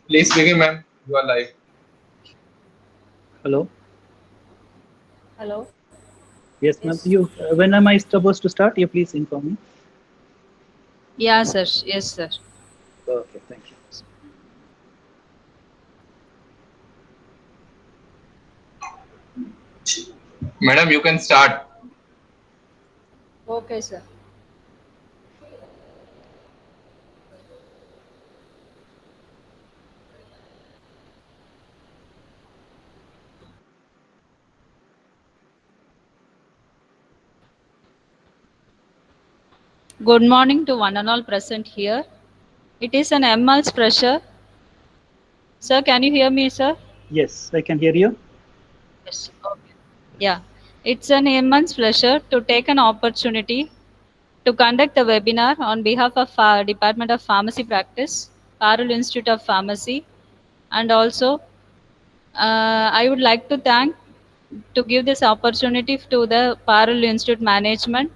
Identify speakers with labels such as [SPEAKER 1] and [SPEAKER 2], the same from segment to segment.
[SPEAKER 1] Please begin, ma'am. You are live.
[SPEAKER 2] Hello.
[SPEAKER 3] Hello.
[SPEAKER 2] Yes, ma'am.
[SPEAKER 3] Yes.
[SPEAKER 2] You. When am I supposed to start? You please inform me.
[SPEAKER 3] Yeah, sir. Yes, sir.
[SPEAKER 2] Okay, thank you.
[SPEAKER 1] Madam, you can start.
[SPEAKER 3] Okay, sir. Good morning to one and all present here. It is an immense pressure. Sir, can you hear me, sir?
[SPEAKER 2] Yes, I can hear you.
[SPEAKER 3] Yes. Okay. Yeah. It's an immense pleasure to take an opportunity to conduct the webinar on behalf of our Department of Pharmacy Practice, Parul Institute of Pharmacy, and also I would like to thank to give this opportunity to the Parul Institute management,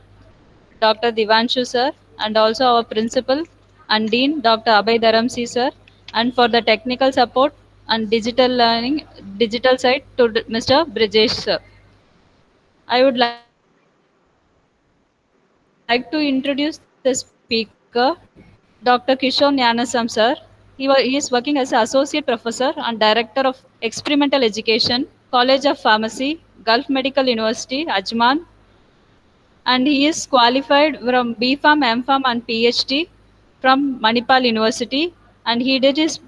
[SPEAKER 3] Dr. Divanshu sir, and also our principal and dean, Dr. Abhay Dharamsi sir, and for the technical support and digital learning, digital side to Mr. Brijesh sir. I would like to introduce the speaker, Dr. Kishore Nyanasam sir. He is working as Associate Professor and Director of Experimental Education, College of Pharmacy, Gulf Medical University, Ajman, and he is qualified from BPharm, MPharm, and PhD from Manipal University, and he did his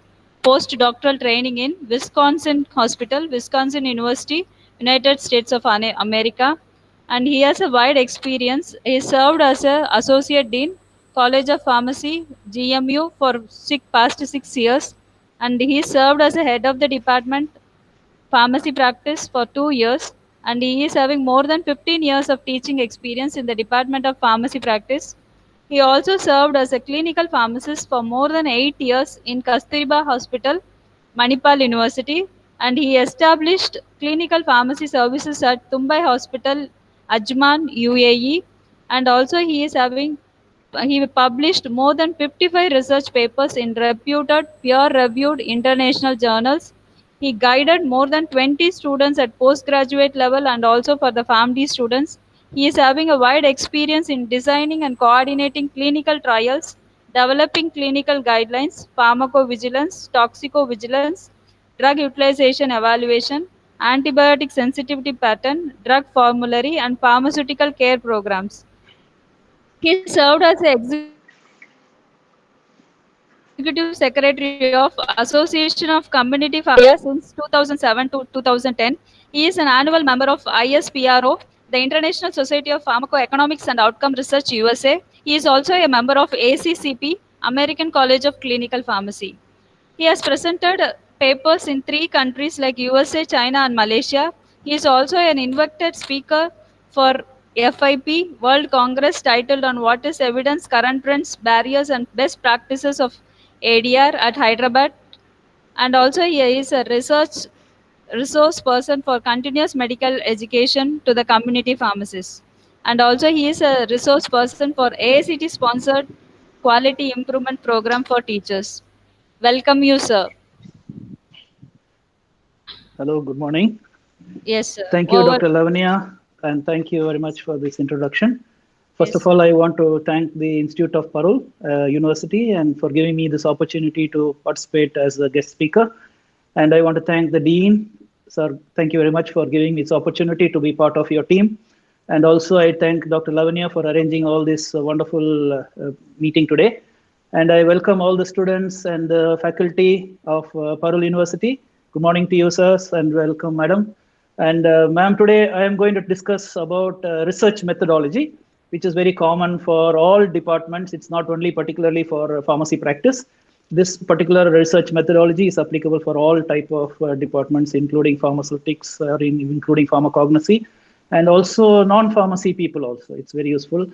[SPEAKER 3] postdoctoral training in Wisconsin Hospital, Wisconsin University, United States of America, and he has a wide experience. He served as a associate dean, College of Pharmacy, GMU for past 6 years, and he served as a head of the department pharmacy practice for 2 years, and he is having more than 15 years of teaching experience in the Department of Pharmacy Practice. He also served as a clinical pharmacist for more than 8 years in Kasturiba Hospital, Manipal University, and he established clinical pharmacy services at Tumbai Hospital, Ajman, UAE, and also he published more than 55 research papers in reputed peer-reviewed international journals. He guided more than 20 students at postgraduate level and also for the family students. He is having a wide experience in designing and coordinating clinical trials, developing clinical guidelines, pharmacovigilance, toxicovigilance, drug utilization evaluation, antibiotic sensitivity pattern, drug formulary, and pharmaceutical care programs. He served as the Executive Secretary of Association of Community Pharmacy India since 2007 to 2010. He is an annual member of ISPRO, the International Society of Pharmacoeconomics and Outcome Research USA. He is also a member of ACCP, American College of Clinical Pharmacy. He has presented papers in 3 countries like USA, China, and Malaysia. He is also an invited speaker for FIP World Congress titled on what is evidence, current trends, barriers, and best practices of ADR at Hyderabad. And also he is a resource person for continuous medical education to the community pharmacists. And also he is a resource person for AACT sponsored quality improvement program for teachers. Welcome you, sir.
[SPEAKER 2] Hello. Good morning.
[SPEAKER 3] Yes, sir.
[SPEAKER 2] Thank you,
[SPEAKER 3] Over.
[SPEAKER 2] Dr. Lavanya, and thank you very much for this introduction. First
[SPEAKER 3] Yes,
[SPEAKER 2] of
[SPEAKER 3] sir.
[SPEAKER 2] all, I want to thank the Institute of Parul University and for giving me this opportunity to participate as a guest speaker. And I want to thank the Dean. Sir, thank you very much for giving me this opportunity to be part of your team. And also, I thank Dr. Lavanya for arranging all this wonderful meeting today. And I welcome all the students and the faculty of Parul University. Good morning to you, sirs, and welcome, madam. And ma'am, today I am going to discuss about research methodology, which is very common for all departments. It's not only particularly for pharmacy practice. This particular research methodology is applicable for all type of departments, including pharmaceutics, including pharmacognosy, and also non-pharmacy people also. It's very useful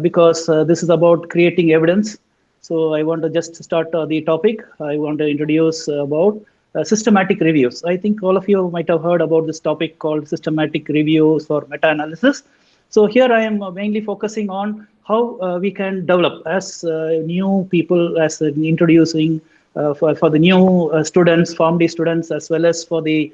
[SPEAKER 2] because this is about creating evidence. So I want to just start the topic. I want to introduce about systematic reviews. I think all of you might have heard about this topic called systematic reviews or meta-analysis. So here I am mainly focusing on how we can develop as new people, as introducing for the new students, PharmD students, as well as for the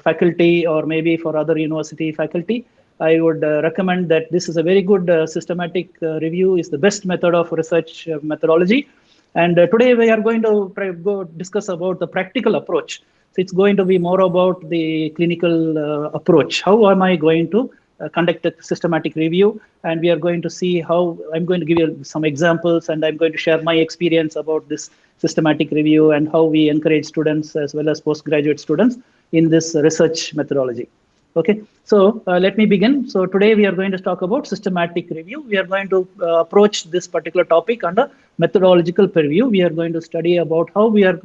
[SPEAKER 2] faculty or maybe for other university faculty. I would recommend that this is a very good systematic review, is the best method of research methodology. And today we are going to go discuss about the practical approach. So it's going to be more about the clinical approach. How am I going to conduct a systematic review? And we are going to see how, I'm going to give you some examples, and I'm going to share my experience about this systematic review and how we encourage students as well as postgraduate students in this research methodology. Okay, so let me begin. So today we are going to talk about systematic review. We are going to approach this particular topic under methodological purview. We are going to study about how we are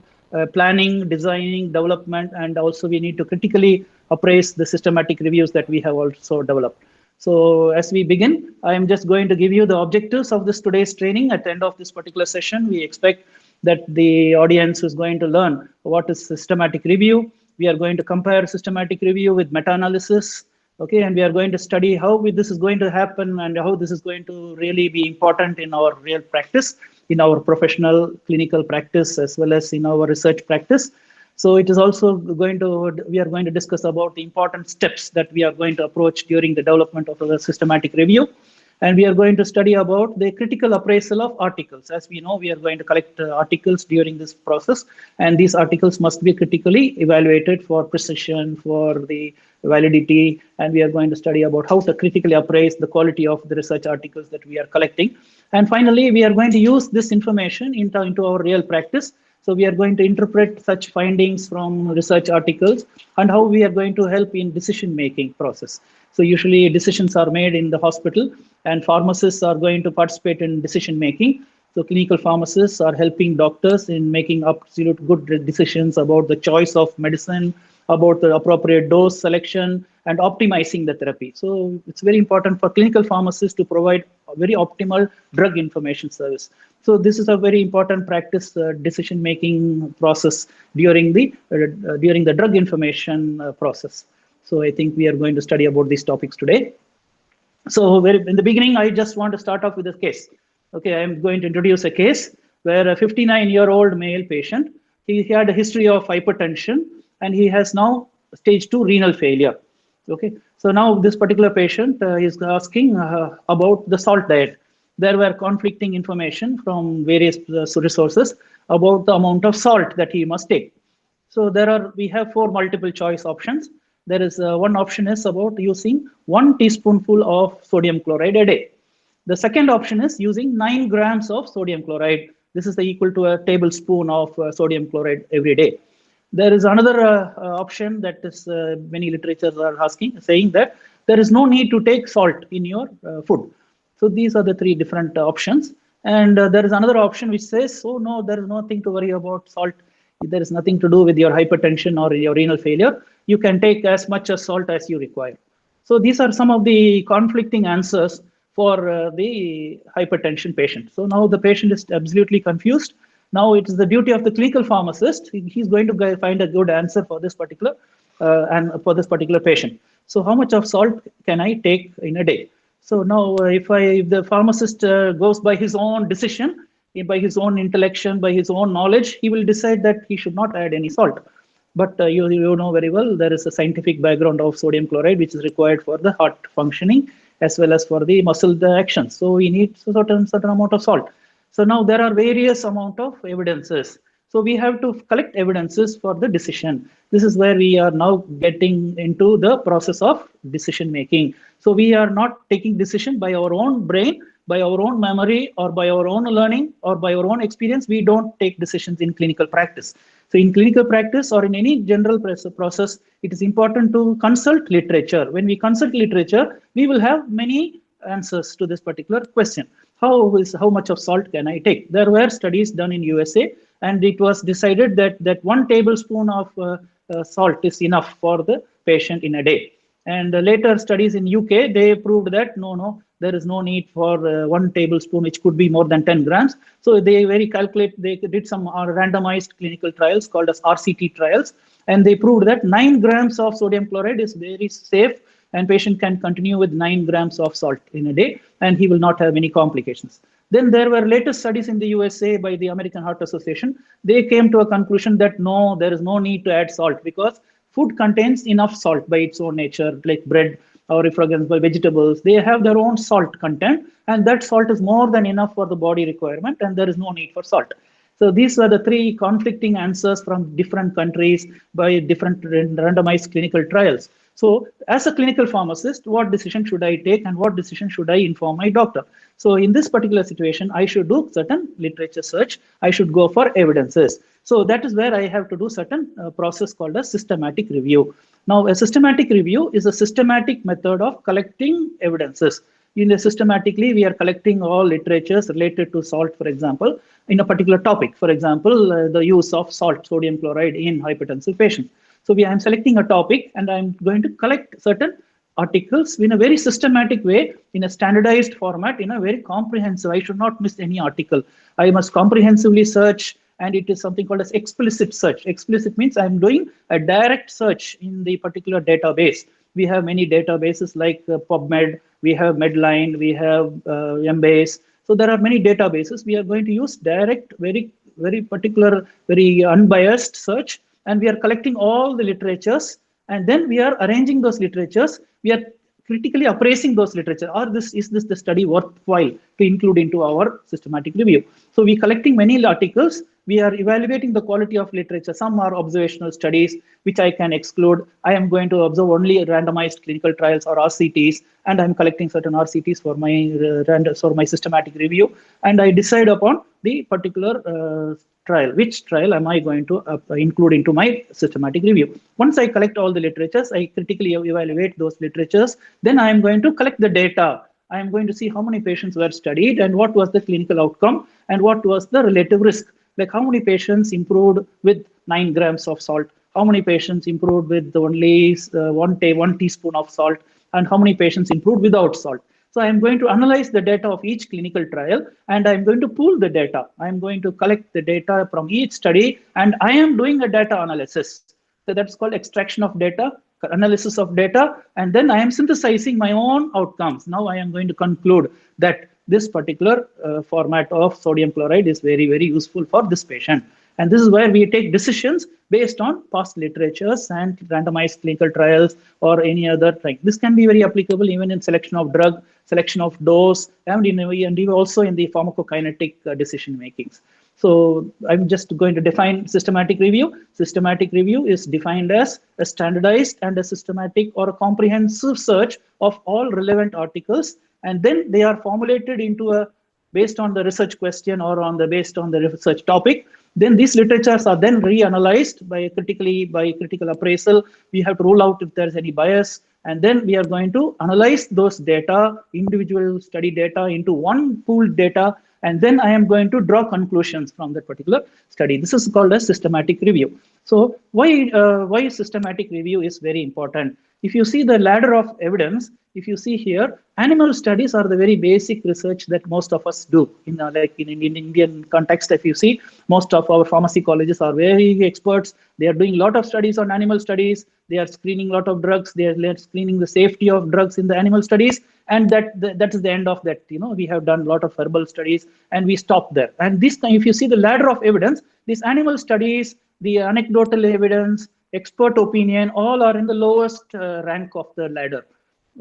[SPEAKER 2] planning, designing, development, and also we need to critically appraise the systematic reviews that we have also developed. So as we begin, I am just going to give you the objectives of this today's training. At the end of this particular session, we expect that the audience is going to learn what is systematic review. We are going to compare systematic review with meta-analysis, okay, and we are going to study how this is going to happen and how this is going to really be important in our real practice, in our professional clinical practice, as well as in our research practice. So it is also going to, we are going to discuss about the important steps that we are going to approach during the development of the systematic review. And we are going to study about the critical appraisal of articles. As we know, we are going to collect articles during this process, and these articles must be critically evaluated for precision, for the validity, and we are going to study about how to critically appraise the quality of the research articles that we are collecting. And finally, we are going to use this information into our real practice. So we are going to interpret such findings from research articles and how we are going to help in decision-making process. So usually decisions are made in the hospital, and pharmacists are going to participate in decision-making. So clinical pharmacists are helping doctors in making absolute good decisions about the choice of medicine, about the appropriate dose selection, and optimizing the therapy. So it's very important for clinical pharmacists to provide a very optimal drug information service. So this is a very important practice decision-making process during the drug information process. So I think we are going to study about these topics today. So in the beginning, I just want to start off with a case. Okay, I'm going to introduce a case where a 59-year-old male patient, he had a history of hypertension, and he has now stage 2 renal failure. Okay, so now this particular patient is asking about the salt diet. There were conflicting information from various resources about the amount of salt that he must take. So we have 4 multiple choice options. There is one option is about using 1 teaspoonful of sodium chloride a day. The second option is using 9 grams of sodium chloride. This is equal to a tablespoon of sodium chloride every day. There is another option that is many literatures are saying that there is no need to take salt in your food. So these are the 3 different options. And there is another option which says, oh no, there is nothing to worry about salt. There is nothing to do with your hypertension or your renal failure. You can take as much as salt as you require. So these are some of the conflicting answers for the hypertension patient. So now the patient is absolutely confused. Now it is the duty of the clinical pharmacist. He's going to find a good answer for this particular patient. So how much of salt can I take in a day? So now if the pharmacist goes by his own decision, by his own intellection, by his own knowledge, he will decide that he should not add any salt. But you know very well, there is a scientific background of sodium chloride, which is required for the heart functioning as well as for the muscle action. So we need a certain amount of salt. So now there are various amount of evidences. So we have to collect evidences for the decision. This is where we are now getting into the process of decision making. So we are not taking decision by our own brain, by our own memory, or by our own learning, or by our own experience. We don't take decisions in clinical practice. So in clinical practice or in any general process, it is important to consult literature. When we consult literature, we will have many answers to this particular question. How much of salt can I take? There were studies done in USA, and it was decided that 1 tablespoon of salt is enough for the patient in a day. And later studies in UK, they proved that no, there is no need for 1 tablespoon, which could be more than 10 grams. So they did some randomized clinical trials called as RCT trials, and they proved that 9 grams of sodium chloride is very safe, and patient can continue with 9 grams of salt in a day, and he will not have any complications. Then there were latest studies in the USA by the American Heart Association. They came to a conclusion that no, there is no need to add salt because food contains enough salt by its own nature, like bread or if for example vegetables, they have their own salt content, and that salt is more than enough for the body requirement, and there is no need for salt. So these were the three conflicting answers from different countries by different randomized clinical trials. So as a clinical pharmacist, what decision should I take and what decision should I inform my doctor? So in this particular situation, I should do certain literature search. I should go for evidences. So that is where I have to do certain process called a systematic review. Now, a systematic review is a systematic method of collecting evidences. In the systematically, we are collecting all literatures related to salt, for example, in a particular topic. For example, the use of salt, sodium chloride in hypertensive patients. So I'm selecting a topic and I'm going to collect certain articles in a very systematic way, in a standardized format, in a very comprehensive. I should not miss any article. I must comprehensively search, and it is something called as explicit search. Explicit means I'm doing a direct search in the particular database. We have many databases like PubMed, we have Medline, we have Embase. So there are many databases. We are going to use direct, very particular, very unbiased search, and we are collecting all the literatures, and then we are arranging those literatures. We are critically appraising those literature. Or is this the study worthwhile to include into our systematic review? So we are collecting many articles. We are evaluating the quality of literature. Some are observational studies, which I can exclude. I am going to observe only randomized clinical trials or RCTs, and I'm collecting certain RCTs for my systematic review. And I decide upon the particular trial. Which trial am I going to include into my systematic review? Once I collect all the literatures, I critically evaluate those literatures. Then I am going to collect the data. I am going to see how many patients were studied and what was the clinical outcome and what was the relative risk. Like how many patients improved with 9 grams of salt, how many patients improved with only one teaspoon of salt, and how many patients improved without salt. So I'm going to analyze the data of each clinical trial, and I'm going to pool the data. I'm going to collect the data from each study, and I am doing a data analysis. So that's called extraction of data, analysis of data, and then I am synthesizing my own outcomes. Now I am going to conclude that this particular format of sodium chloride is very, very useful for this patient. And this is where we take decisions based on past literatures and randomized clinical trials or any other thing. This can be very applicable even in selection of drug, selection of dose, and even also in the pharmacokinetic decision makings. So I'm just going to define systematic review. Systematic review is defined as a standardized and a systematic or a comprehensive search of all relevant articles, and then they are formulated into a based on the research question or based on the research topic. Then these literatures are then reanalyzed by critical appraisal. We have to rule out if there is any bias, and then we are going to analyze those data, individual study data, into one pooled data, and then I am going to draw conclusions from that particular study. This is called a systematic review. So why systematic review is very important? If you see the ladder of evidence, if you see here, animal studies are the very basic research that most of us do. In Indian context, if you see, most of our pharmacy colleges are very experts. They are doing a lot of studies on animal studies. They are screening a lot of drugs. They are screening the safety of drugs in the animal studies. And that is the end of that. We have done a lot of herbal studies and we stop there. And this time, if you see the ladder of evidence, these animal studies, the anecdotal evidence, expert opinion, all are in the lowest rank of the ladder.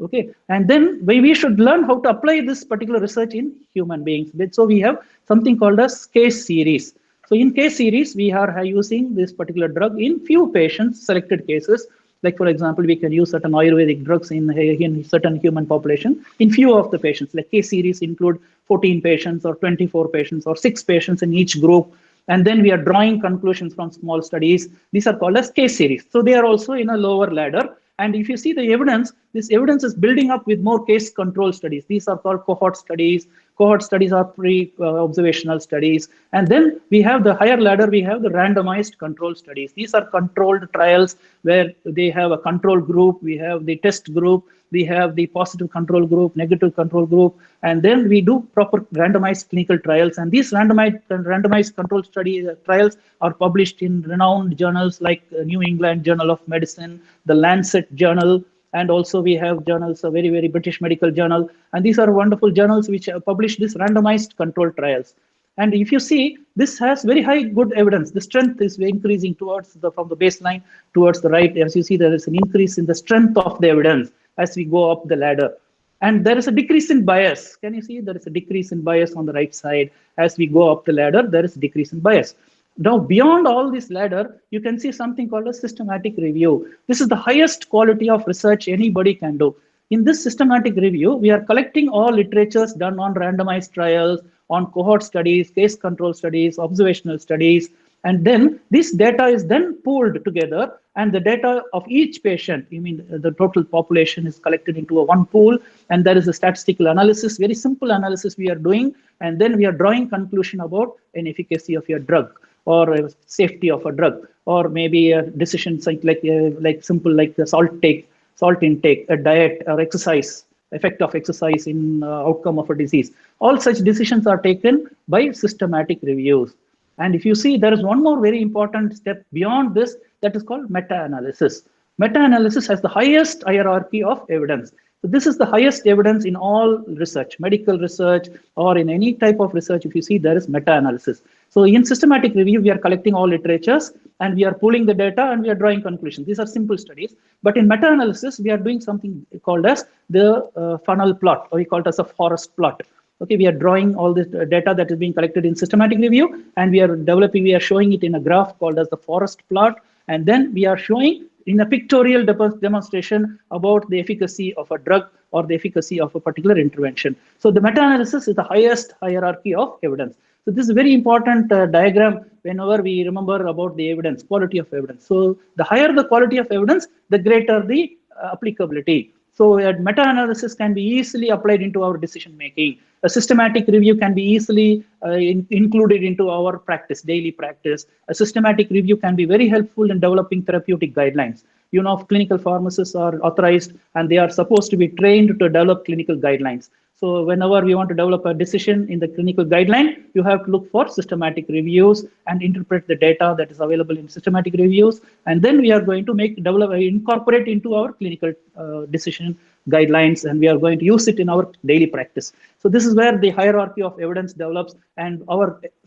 [SPEAKER 2] Okay, and then we should learn how to apply this particular research in human beings. So we have something called as case series. So in case series, we are using this particular drug in few patients, selected cases. Like for example, we can use certain Ayurvedic drugs in certain human population in few of the patients. Like case series include 14 patients or 24 patients or 6 patients in each group. And then we are drawing conclusions from small studies. These are called as case series. So they are also in a lower ladder. And if you see the evidence, this evidence is building up with more case control studies. These are called cohort studies. Cohort studies are pre-observational studies. And then we have the higher ladder, we have the randomized control studies. These are controlled trials where they have a control group, we have the test group, we have the positive control group, negative control group, and then we do proper randomized clinical trials. And these randomized control trials are published in renowned journals like New England Journal of Medicine, the Lancet Journal, and also we have journals, a very, very British Medical Journal, and these are wonderful journals which publish these randomized controlled trials. And if you see, this has very high good evidence. The strength is increasing towards from the baseline towards the right. As you see, there is an increase in the strength of the evidence as we go up the ladder. And there is a decrease in bias. Can you see there is a decrease in bias on the right side? As we go up the ladder, there is a decrease in bias. Now, beyond all this ladder, you can see something called a systematic review. This is the highest quality of research anybody can do. In this systematic review, we are collecting all literatures done on randomized trials, on cohort studies, case control studies, observational studies, and then this data is then pooled together, and the data of each patient, you mean the total population, is collected into a one pool, and there is a statistical analysis, very simple analysis we are doing, and then we are drawing conclusion about an efficacy of your drug or safety of a drug, or maybe a decision like simple like the salt intake, a diet or exercise, effect of exercise in outcome of a disease. All such decisions are taken by systematic reviews. And if you see, there is one more very important step beyond this that is called meta-analysis. Meta-analysis has the highest hierarchy of evidence. So this is the highest evidence in all research, medical research, or in any type of research. If you see, there is meta-analysis. So in systematic review, we are collecting all literatures and we are pulling the data and we are drawing conclusions. These are simple studies. But in meta-analysis, we are doing something called as the funnel plot, or we call it as a forest plot. Okay, we are drawing all this data that is being collected in systematic review, and we are showing it in a graph called as the forest plot, and then we are showing in a pictorial demonstration about the efficacy of a drug or the efficacy of a particular intervention. So the meta-analysis is the highest hierarchy of evidence. So this is a very important diagram whenever we remember about the evidence, quality of evidence. So the higher the quality of evidence, the greater the applicability. So meta-analysis can be easily applied into our decision making. A systematic review can be easily included into our practice, daily practice. A systematic review can be very helpful in developing therapeutic guidelines. You know, clinical pharmacists are authorized and they are supposed to be trained to develop clinical guidelines. So whenever we want to develop a decision in the clinical guideline, you have to look for systematic reviews and interpret the data that is available in systematic reviews. And then we are going to incorporate into our clinical decision guidelines, and we are going to use it in our daily practice. So this is where the hierarchy of evidence develops, and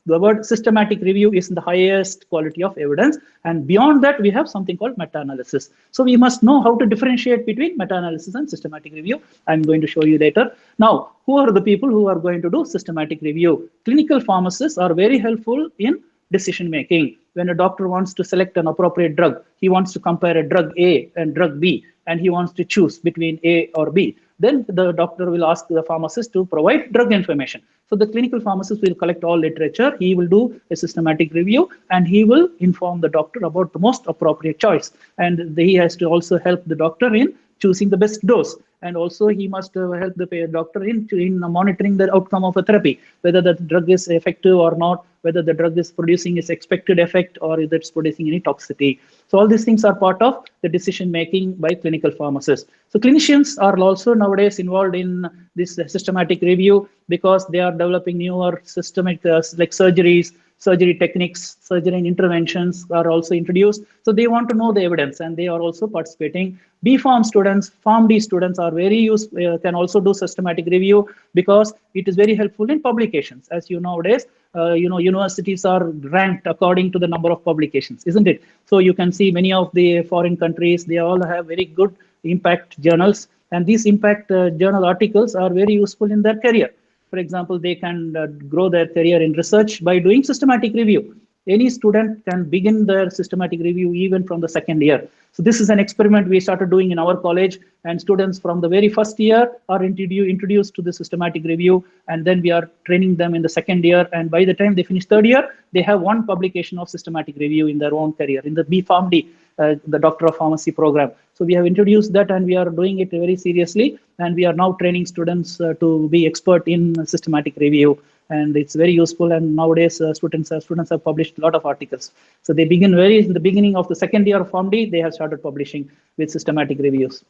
[SPEAKER 2] the word systematic review is the highest quality of evidence. And beyond that, we have something called meta-analysis. So we must know how to differentiate between meta-analysis and systematic review. I'm going to show you later. Now, who are the people who are going to do systematic review? Clinical pharmacists are very helpful in decision making. When a doctor wants to select an appropriate drug, he wants to compare a drug A and drug B, and he wants to choose between A or B. Then the doctor will ask the pharmacist to provide drug information. So the clinical pharmacist will collect all literature, he will do a systematic review, and he will inform the doctor about the most appropriate choice. And he has to also help the doctor in choosing the best dose. And also he must help the doctor in monitoring the outcome of a therapy, whether the drug is effective or not, whether the drug is producing its expected effect or if it's producing any toxicity. So all these things are part of the decision making by clinical pharmacists. So clinicians are also nowadays involved in this systematic review because they are developing newer systemic like surgeries, surgery techniques, surgery interventions are also introduced. So they want to know the evidence and they are also participating. B.Pharm students, PharmD students are very useful, can also do systematic review because it is very helpful in publications. As you know nowadays, universities are ranked according to the number of publications, isn't it? So you can see many of the foreign countries, they all have very good impact journals, and these impact journal articles are very useful in their career. For example, they can grow their career in research by doing systematic review. Any student can begin their systematic review even from the second year. So this is an experiment we started doing in our college, and students from the very first year are introduced to the systematic review, and then we are training them in the second year, and by the time they finish third year, they have one publication of systematic review in their own career, in the B.PharmD, the Doctor of Pharmacy program. So we have introduced that and we are doing it very seriously, and we are now training students to be expert in systematic review. And it's very useful, and nowadays students have published a lot of articles. So they begin in the beginning of the second year of PharmD, they have started publishing with systematic reviews.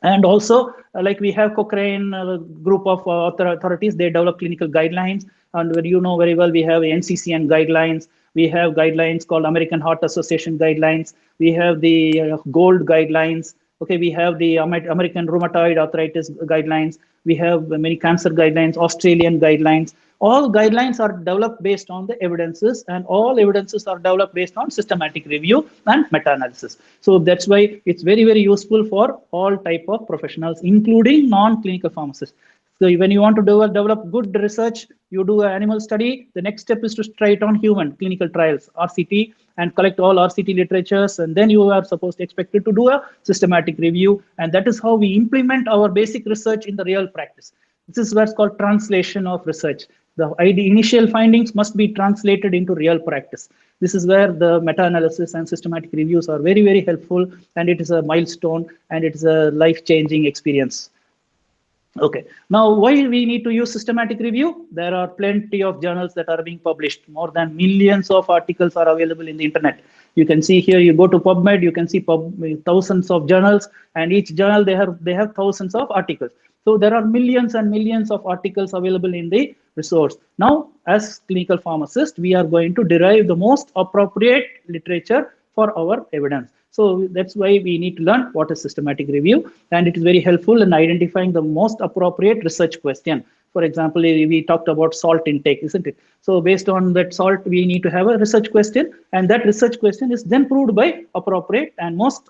[SPEAKER 2] And also, like we have Cochrane group of authorities, they develop clinical guidelines, and you know very well, we have NCCN guidelines, we have guidelines called American Heart Association guidelines, we have the GOLD guidelines, Okay, we have the American Rheumatoid Arthritis guidelines. We have many cancer guidelines, Australian guidelines. All guidelines are developed based on the evidences, and all evidences are developed based on systematic review and meta-analysis. So that's why it's very, very useful for all type of professionals, including non-clinical pharmacists. So when you want to develop good research, you do an animal study. The next step is to try it on human clinical trials, RCT, and collect all RCT literatures. And then you are supposed to expected to do a systematic review. And that is how we implement our basic research in the real practice. This is what's called translation of research. The initial findings must be translated into real practice. This is where the meta-analysis and systematic reviews are very, very helpful. And it is a milestone, and it is a life-changing experience. Okay, now why we need to use systematic review? There are plenty of journals that are being published. More than millions of articles are available in the internet. You can see here, you go to PubMed, you can see thousands of journals, and each journal they have thousands of articles. So there are millions and millions of articles available in the resource. Now, as clinical pharmacists, we are going to derive the most appropriate literature for our evidence. So that's why we need to learn what is systematic review, and it is very helpful in identifying the most appropriate research question. For example, we talked about salt intake, isn't it? So based on that salt, we need to have a research question, and that research question is then proved by appropriate and most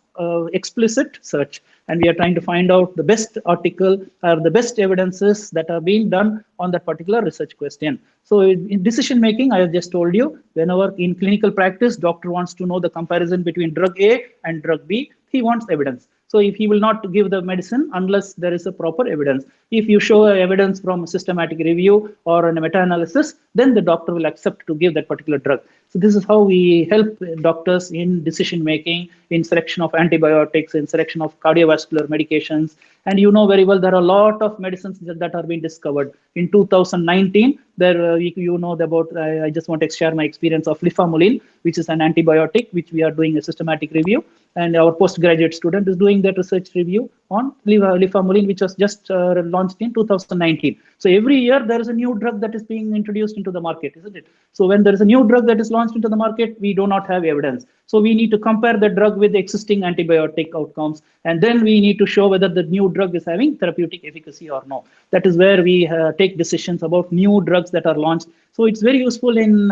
[SPEAKER 2] explicit search. And we are trying to find out the best article or the best evidences that are being done on that particular research question. So in decision making, I have just told you, whenever in clinical practice, doctor wants to know the comparison between drug A and drug B, he wants evidence. So if he will not give the medicine unless there is a proper evidence. If you show evidence from a systematic review or a meta-analysis, then the doctor will accept to give that particular drug. So this is how we help doctors in decision making, in selection of antibiotics, in selection of cardiovascular medications. And you know very well, there are a lot of medicines that are being discovered. In 2019, there you know about, I just want to share my experience of Lifamulin, which is an antibiotic, which we are doing a systematic review. And our postgraduate student is doing that research review on Lifamulin, which was just launched in 2019. So every year there is a new drug that is being introduced into the market, isn't it? So when there is a new drug that is launched into the market, we do not have evidence. So we need to compare the drug with the existing antibiotic outcomes, and then we need to show whether the new drug is having therapeutic efficacy or no. That is where we take decisions about new drugs that are launched. So it's very useful in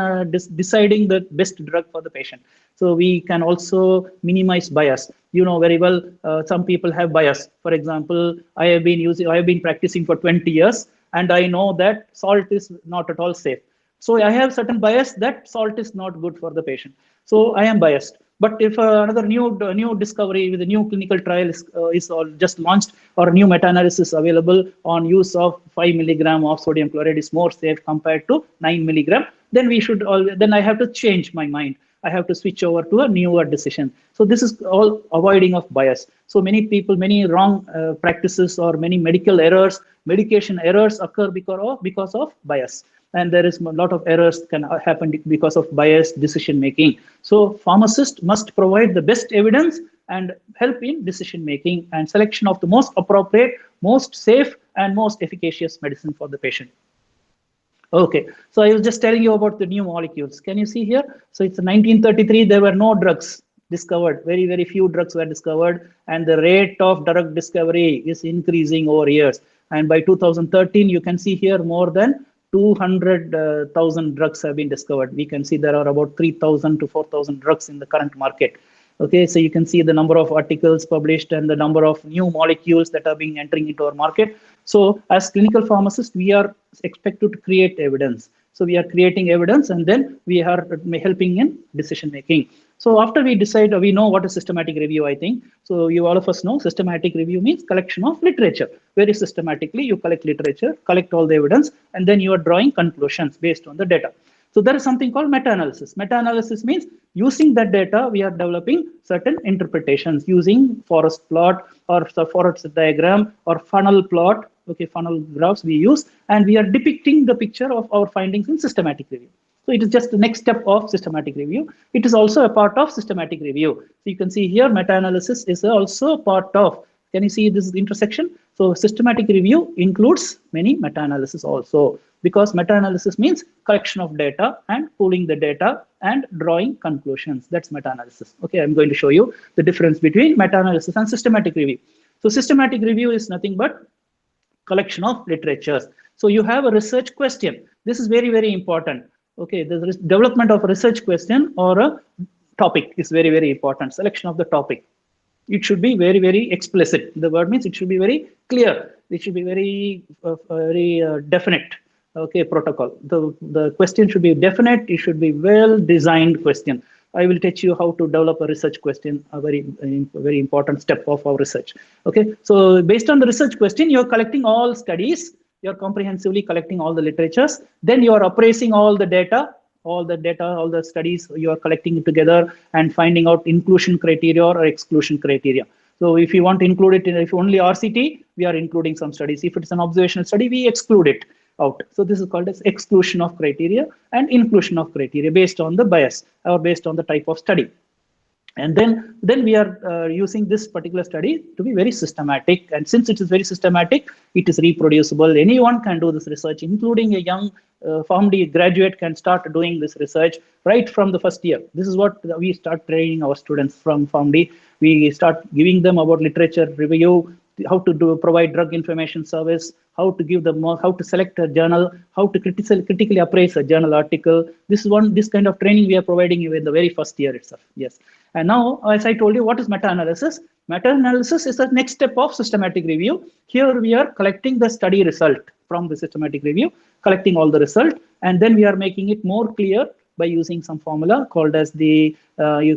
[SPEAKER 2] deciding the best drug for the patient. So we can also minimize bias. You know very well, some people have bias. For example, I have been practicing for 20 years, and I know that salt is not at all safe. So I have certain bias that salt is not good for the patient. So I am biased. But if another new discovery with a new clinical trial is just launched, or new meta-analysis available on use of 5 milligram of sodium chloride is more safe compared to 9 milligram, then then I have to change my mind. I have to switch over to a newer decision. So this is all avoiding of bias. So many people, many wrong practices or many medical errors, medication errors occur because of bias. And there is a lot of errors can happen because of biased decision making. So pharmacists must provide the best evidence and help in decision making and selection of the most appropriate, most safe, and most efficacious medicine for the patient. Okay, so I was just telling you about the new molecules. Can you see here? So it's 1933, there were no drugs discovered. Very, very few drugs were discovered, and the rate of drug discovery is increasing over years. And by 2013, you can see here more than 200,000 drugs have been discovered. We can see there are about 3,000 to 4,000 drugs in the current market. Okay, so you can see the number of articles published and the number of new molecules that are being entering into our market. So as clinical pharmacists, we are expected to create evidence. So we are creating evidence, and then we are helping in decision making. So after we decide, we know what is systematic review, I think. So you all of us know systematic review means collection of literature. Very systematically, you collect literature, collect all the evidence, and then you are drawing conclusions based on the data. So there is something called meta-analysis. Meta-analysis means using that data, we are developing certain interpretations using forest plot or forest diagram or funnel plot. Okay, funnel graphs we use, and we are depicting the picture of our findings in systematic review. So it is just the next step of systematic review. It is also a part of systematic review. So you can see here, meta-analysis is also part of Can you see this intersection? So systematic review includes many meta-analysis also, because meta-analysis means collection of data and pooling the data and drawing conclusions. That's meta-analysis. Okay, I'm going to show you the difference between meta-analysis and systematic review. So systematic review is nothing but collection of literatures. So you have a research question. This is very, very important. Okay, the development of a research question or a topic is very, very important. Selection of the topic. It should be very, very explicit. The word means it should be very clear. It should be very, definite. Okay, protocol. The question should be definite. It should be well-designed question. I will teach you how to develop a research question, a very important step of our research. Okay, so based on the research question, you're collecting all studies, you're comprehensively collecting all the literatures, then you are appraising all the data, all the studies, you are collecting it together and finding out inclusion criteria or exclusion criteria. So if you want to include it, if only RCT, we are including some studies. If it's an observational study, we exclude it out. So this is called as exclusion of criteria and inclusion of criteria based on the bias or based on the type of study. And then we are using this particular study to be very systematic. And since it is very systematic, it is reproducible. Anyone can do this research, including a young PharmD graduate can start doing this research right from the first year. This is what we start training our students from PharmD. We start giving them about literature review, how to provide drug information service, how to give them how to select a journal, how to critically appraise a journal article. This kind of training we are providing you in the very first year itself. Yes. And now, as I told you, what is meta-analysis? Meta-analysis is the next step of systematic review. Here we are collecting the study result from the systematic review, collecting all the result, and then we are making it more clear by using some formula called as the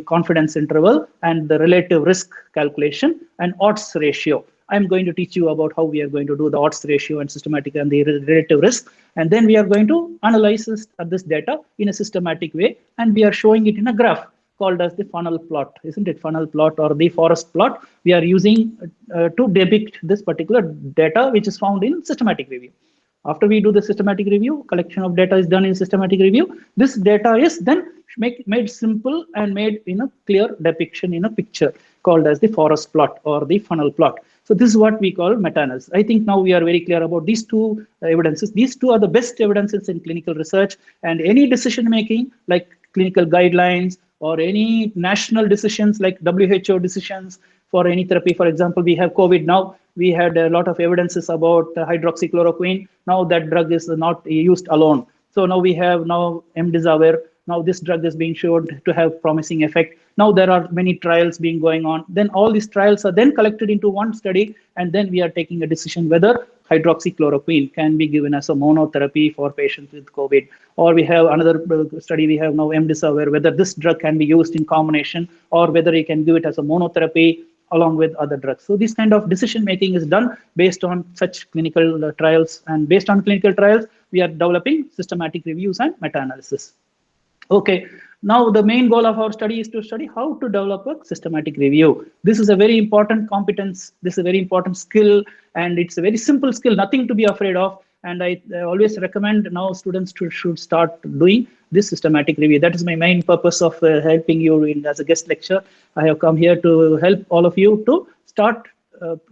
[SPEAKER 2] confidence interval and the relative risk calculation and odds ratio. I'm going to teach you about how we are going to do the odds ratio and systematic and the relative risk. And then we are going to analyze this data in a systematic way. And we are showing it in a graph called as the funnel plot, isn't it? Funnel plot or the forest plot. We are using to depict this particular data, which is found in systematic review. After we do the systematic review, collection of data is done in systematic review. This data is then made simple and made in a clear depiction in a picture called as the forest plot or the funnel plot. So this is what we call meta-analysis. I think now we are very clear about these two evidences. These two are the best evidences in clinical research, and any decision making like clinical guidelines or any national decisions like WHO decisions for any therapy. For example, we have COVID now. We had a lot of evidences about hydroxychloroquine. Now that drug is not used alone. So now we have Remdesivir. Now this drug is being shown to have promising effect. Now there are many trials being going on. Then all these trials are then collected into one study, and then we are taking a decision whether hydroxychloroquine can be given as a monotherapy for patients with COVID. Or we have another study, we have now Remdesivir, whether this drug can be used in combination or whether you can give it as a monotherapy along with other drugs. So this kind of decision making is done based on such clinical trials, and based on clinical trials, we are developing systematic reviews and meta-analysis. Okay, now the main goal of our study is to study how to develop a systematic review. This is a very important competence, this is a very important skill, and it's a very simple skill, nothing to be afraid of. And I always recommend now students should start doing this systematic review. That is my main purpose of helping you as a guest lecture. I have come here to help all of you to start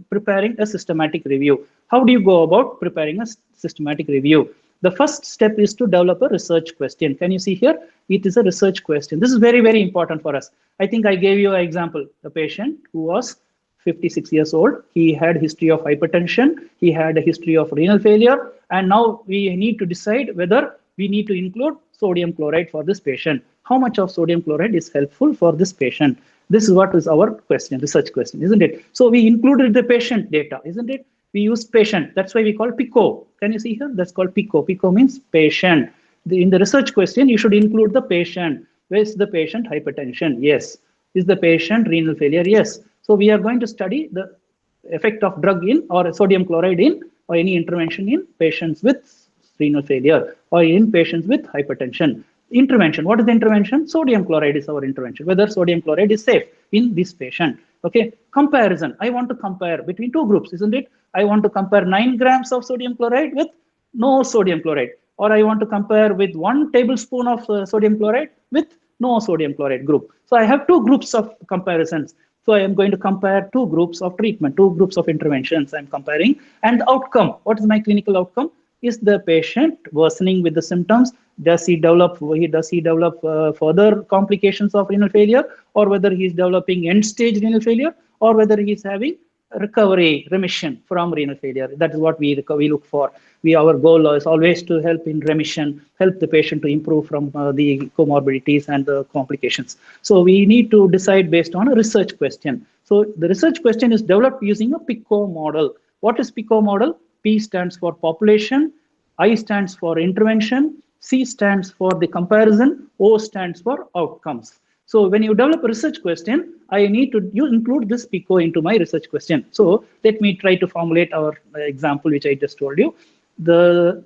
[SPEAKER 2] preparing a systematic review. How do you go about preparing a systematic review? The first step is to develop a research question. Can you see here? It is a research question. This is very, very important for us. I think I gave you an example. A patient who was 56 years old. He had history of hypertension. He had a history of renal failure. And now we need to decide whether we need to include sodium chloride for this patient. How much of sodium chloride is helpful for this patient? This is what is our question, research question, isn't it? So we included the patient data, isn't it? We used patient. That's why we call PICO. Can you see here? That's called PICO. PICO means patient. In the research question, you should include the patient. Where is the patient hypertension? Yes. Is the patient renal failure? Yes. So we are going to study the effect of drug in or sodium chloride in or any intervention in patients with renal failure or in patients with hypertension. Intervention. What is the intervention? Sodium chloride is our intervention. Whether sodium chloride is safe in this patient. Okay. Comparison. I want to compare between two groups, isn't it? I want to compare 9 grams of sodium chloride with no sodium chloride. Or I want to compare with 1 tablespoon of sodium chloride with no sodium chloride group. So I have two groups of comparisons. So I am going to compare two groups of treatment, two groups of interventions I'm comparing, and the outcome. What is my clinical outcome? Is the patient worsening with the symptoms? Does he develop further complications of renal failure, or whether he is developing end-stage renal failure, or whether he is having recovery, remission from renal failure? That is what we look for. Our goal is always to help in remission, help the patient to improve from the comorbidities and the complications. So we need to decide based on a research question. So the research question is developed using a PICO model. What is PICO model? P stands for population, I stands for intervention, C stands for the comparison, O stands for outcomes. So when you develop a research question, I need to include this PICO into my research question. So let me try to formulate our example, which I just told you. The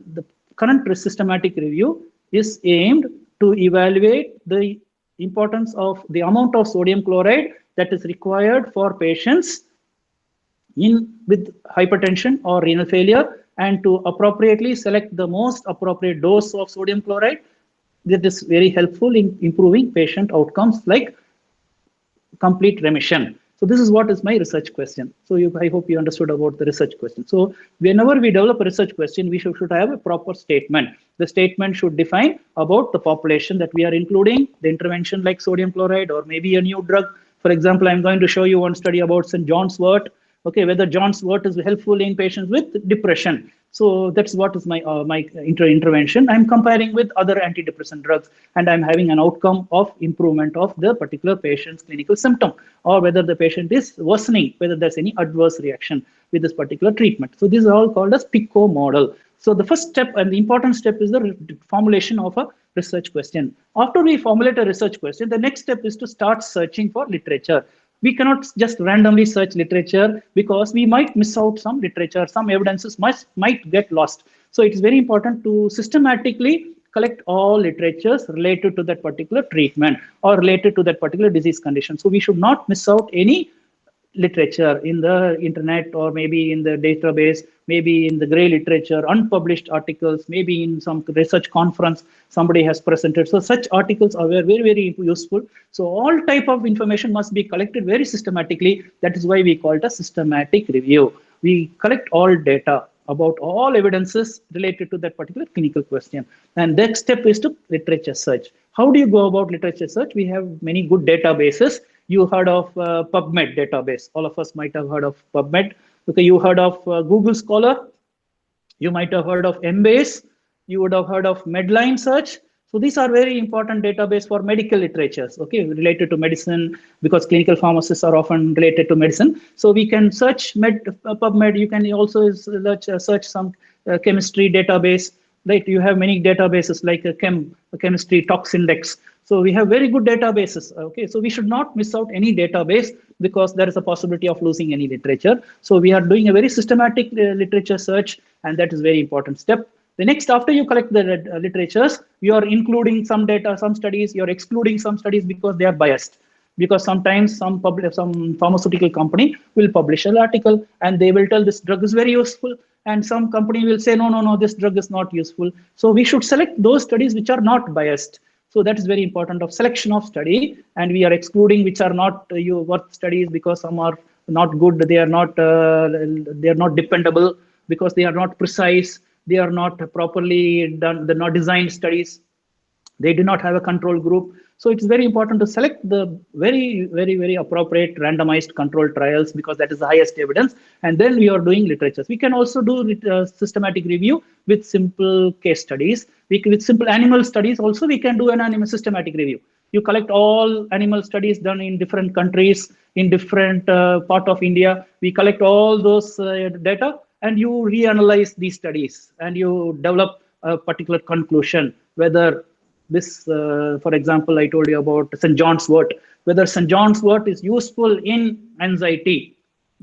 [SPEAKER 2] current systematic review is aimed to evaluate the importance of the amount of sodium chloride that is required for patients with hypertension or renal failure, and to appropriately select the most appropriate dose of sodium chloride that is very helpful in improving patient outcomes like complete remission. So this is what is my research question. So I hope you understood about the research question. So whenever we develop a research question, we should have a proper statement. The statement should define about the population that we are including, the intervention like sodium chloride or maybe a new drug. For example, I'm going to show you one study about St. John's wort. Okay, whether John's wort is helpful in patients with depression. So that's what is my intervention. I'm comparing with other antidepressant drugs, and I'm having an outcome of improvement of the particular patient's clinical symptom, or whether the patient is worsening, whether there's any adverse reaction with this particular treatment. So these are all called as PICO model. So the first step and the important step is the formulation of a research question. After we formulate a research question, the next step is to start searching for literature. We cannot just randomly search literature because we might miss out some literature, some evidences might get lost. So it is very important to systematically collect all literatures related to that particular treatment or related to that particular disease condition. So we should not miss out any literature in the internet or maybe in the database, maybe in the gray literature, unpublished articles, maybe in some research conference somebody has presented. So such articles are very, very useful. So all type of information must be collected very systematically. That is why we call it a systematic review. We collect all data about all evidences related to that particular clinical question. And next step is to literature search. How do you go about literature search? We have many good databases. You heard of PubMed database. All of us might have heard of PubMed. Okay, you heard of Google Scholar. You might have heard of Embase. You would have heard of Medline Search. So these are very important database for medical literatures, okay, related to medicine, because clinical pharmacists are often related to medicine. So we can search PubMed. You can also search some chemistry database. Right, you have many databases like a chemistry tox index. So we have very good databases. Okay, so we should not miss out any database because there is a possibility of losing any literature. So we are doing a very systematic literature search, and that is very important step. The next, after you collect the literatures, you are including some data, some studies, you're excluding some studies because they are biased. Because sometimes some pharmaceutical company will publish an article and they will tell this drug is very useful, and some company will say, no, this drug is not useful. So we should select those studies which are not biased. So that is very important of selection of study, and we are excluding which are not worth studies because some are not good, they are not dependable, because they are not precise, they are not properly done, they're not designed studies, they do not have a control group. So it's very important to select the very, very, very appropriate randomized controlled trials, because that is the highest evidence. And then we are doing literatures. We can also do systematic review with simple case studies. With simple animal studies also, we can do an animal systematic review. You collect all animal studies done in different countries, in different part of India. We collect all those data, and you reanalyze these studies, and you develop a particular conclusion, whether this, for example, I told you about St. John's wort, whether St. John's wort is useful in anxiety.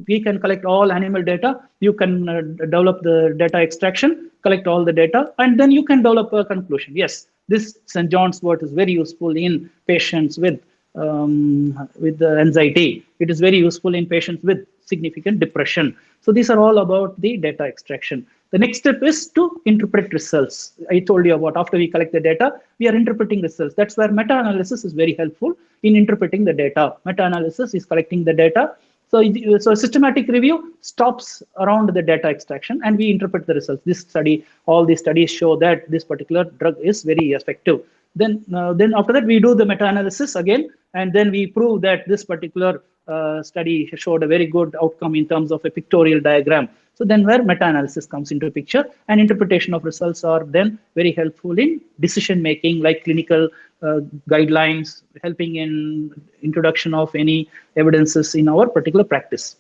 [SPEAKER 2] We can collect all animal data. You can develop the data extraction, collect all the data, and then you can develop a conclusion. Yes, this St. John's wort is very useful in patients with anxiety. It is very useful in patients with significant depression. So these are all about the data extraction. The next step is to interpret results. I told you about after we collect the data, we are interpreting results. That's where meta-analysis is very helpful in interpreting the data. Meta-analysis is collecting the data. So systematic review stops around the data extraction and we interpret the results. This study, all these studies show that this particular drug is very effective. Then after that, we do the meta-analysis again, and then we prove that this particular study showed a very good outcome in terms of a pictorial diagram. So then where meta-analysis comes into picture, and interpretation of results are then very helpful in decision-making, like clinical guidelines, helping in introduction of any evidences in our particular practice.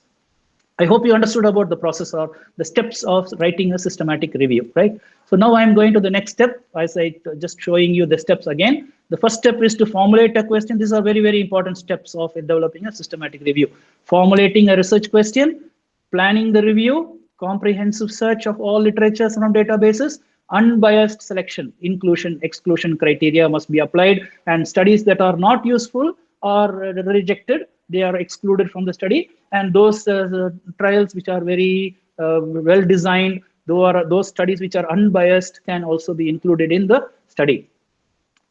[SPEAKER 2] I hope you understood about the process or the steps of writing a systematic review, right? So now I'm going to the next step, as I just showing you the steps again. The first step is to formulate a question. These are very, very important steps of developing a systematic review. Formulating a research question, planning the review, comprehensive search of all literatures from databases, unbiased selection, inclusion, exclusion criteria must be applied, and studies that are not useful are rejected. They are excluded from the study, and those trials which are very well designed, those studies which are unbiased can also be included in the study.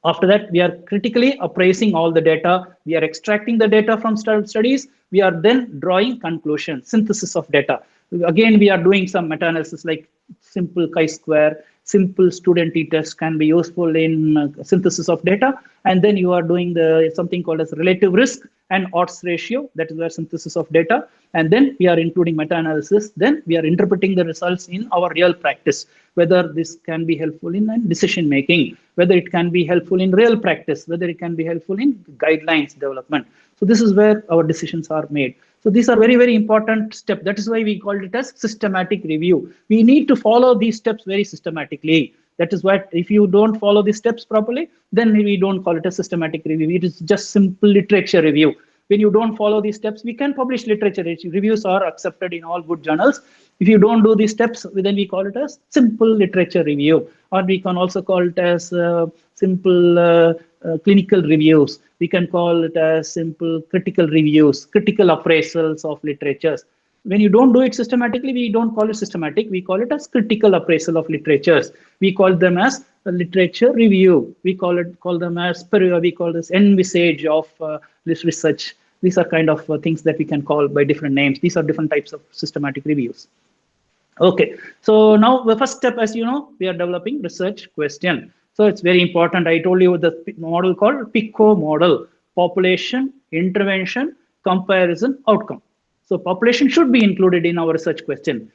[SPEAKER 2] After that, we are critically appraising all the data. We are extracting the data from studies. We are then drawing conclusions, synthesis of data. Again, we are doing some meta-analysis like simple chi-square, simple student t-test can be useful in synthesis of data. And then you are doing something called as relative risk and odds ratio, that is where synthesis of data. And then we are including meta-analysis. Then we are interpreting the results in our real practice, whether this can be helpful in decision making, whether it can be helpful in real practice, whether it can be helpful in guidelines development. So this is where our decisions are made. So these are very, very important steps. That is why we called it as systematic review. We need to follow these steps very systematically. That is why if you don't follow these steps properly, then we don't call it a systematic review. It is just simple literature review. When you don't follow these steps, we can publish literature. Reviews are accepted in all good journals. If you don't do these steps, then we call it as simple literature review. Or we can also call it as simple clinical reviews. We can call it as simple critical reviews, critical appraisals of literatures. When you don't do it systematically, we don't call it systematic. We call it as critical appraisal of literatures. We call them as a literature review. We call them as we call this envisage of this research. These are kind of things that we can call by different names. These are different types of systematic reviews. Okay, so now the first step, as you know, we are developing research question. So it's very important. I told you the model called PICO model: population, intervention, comparison, outcome. So population should be included in our research question.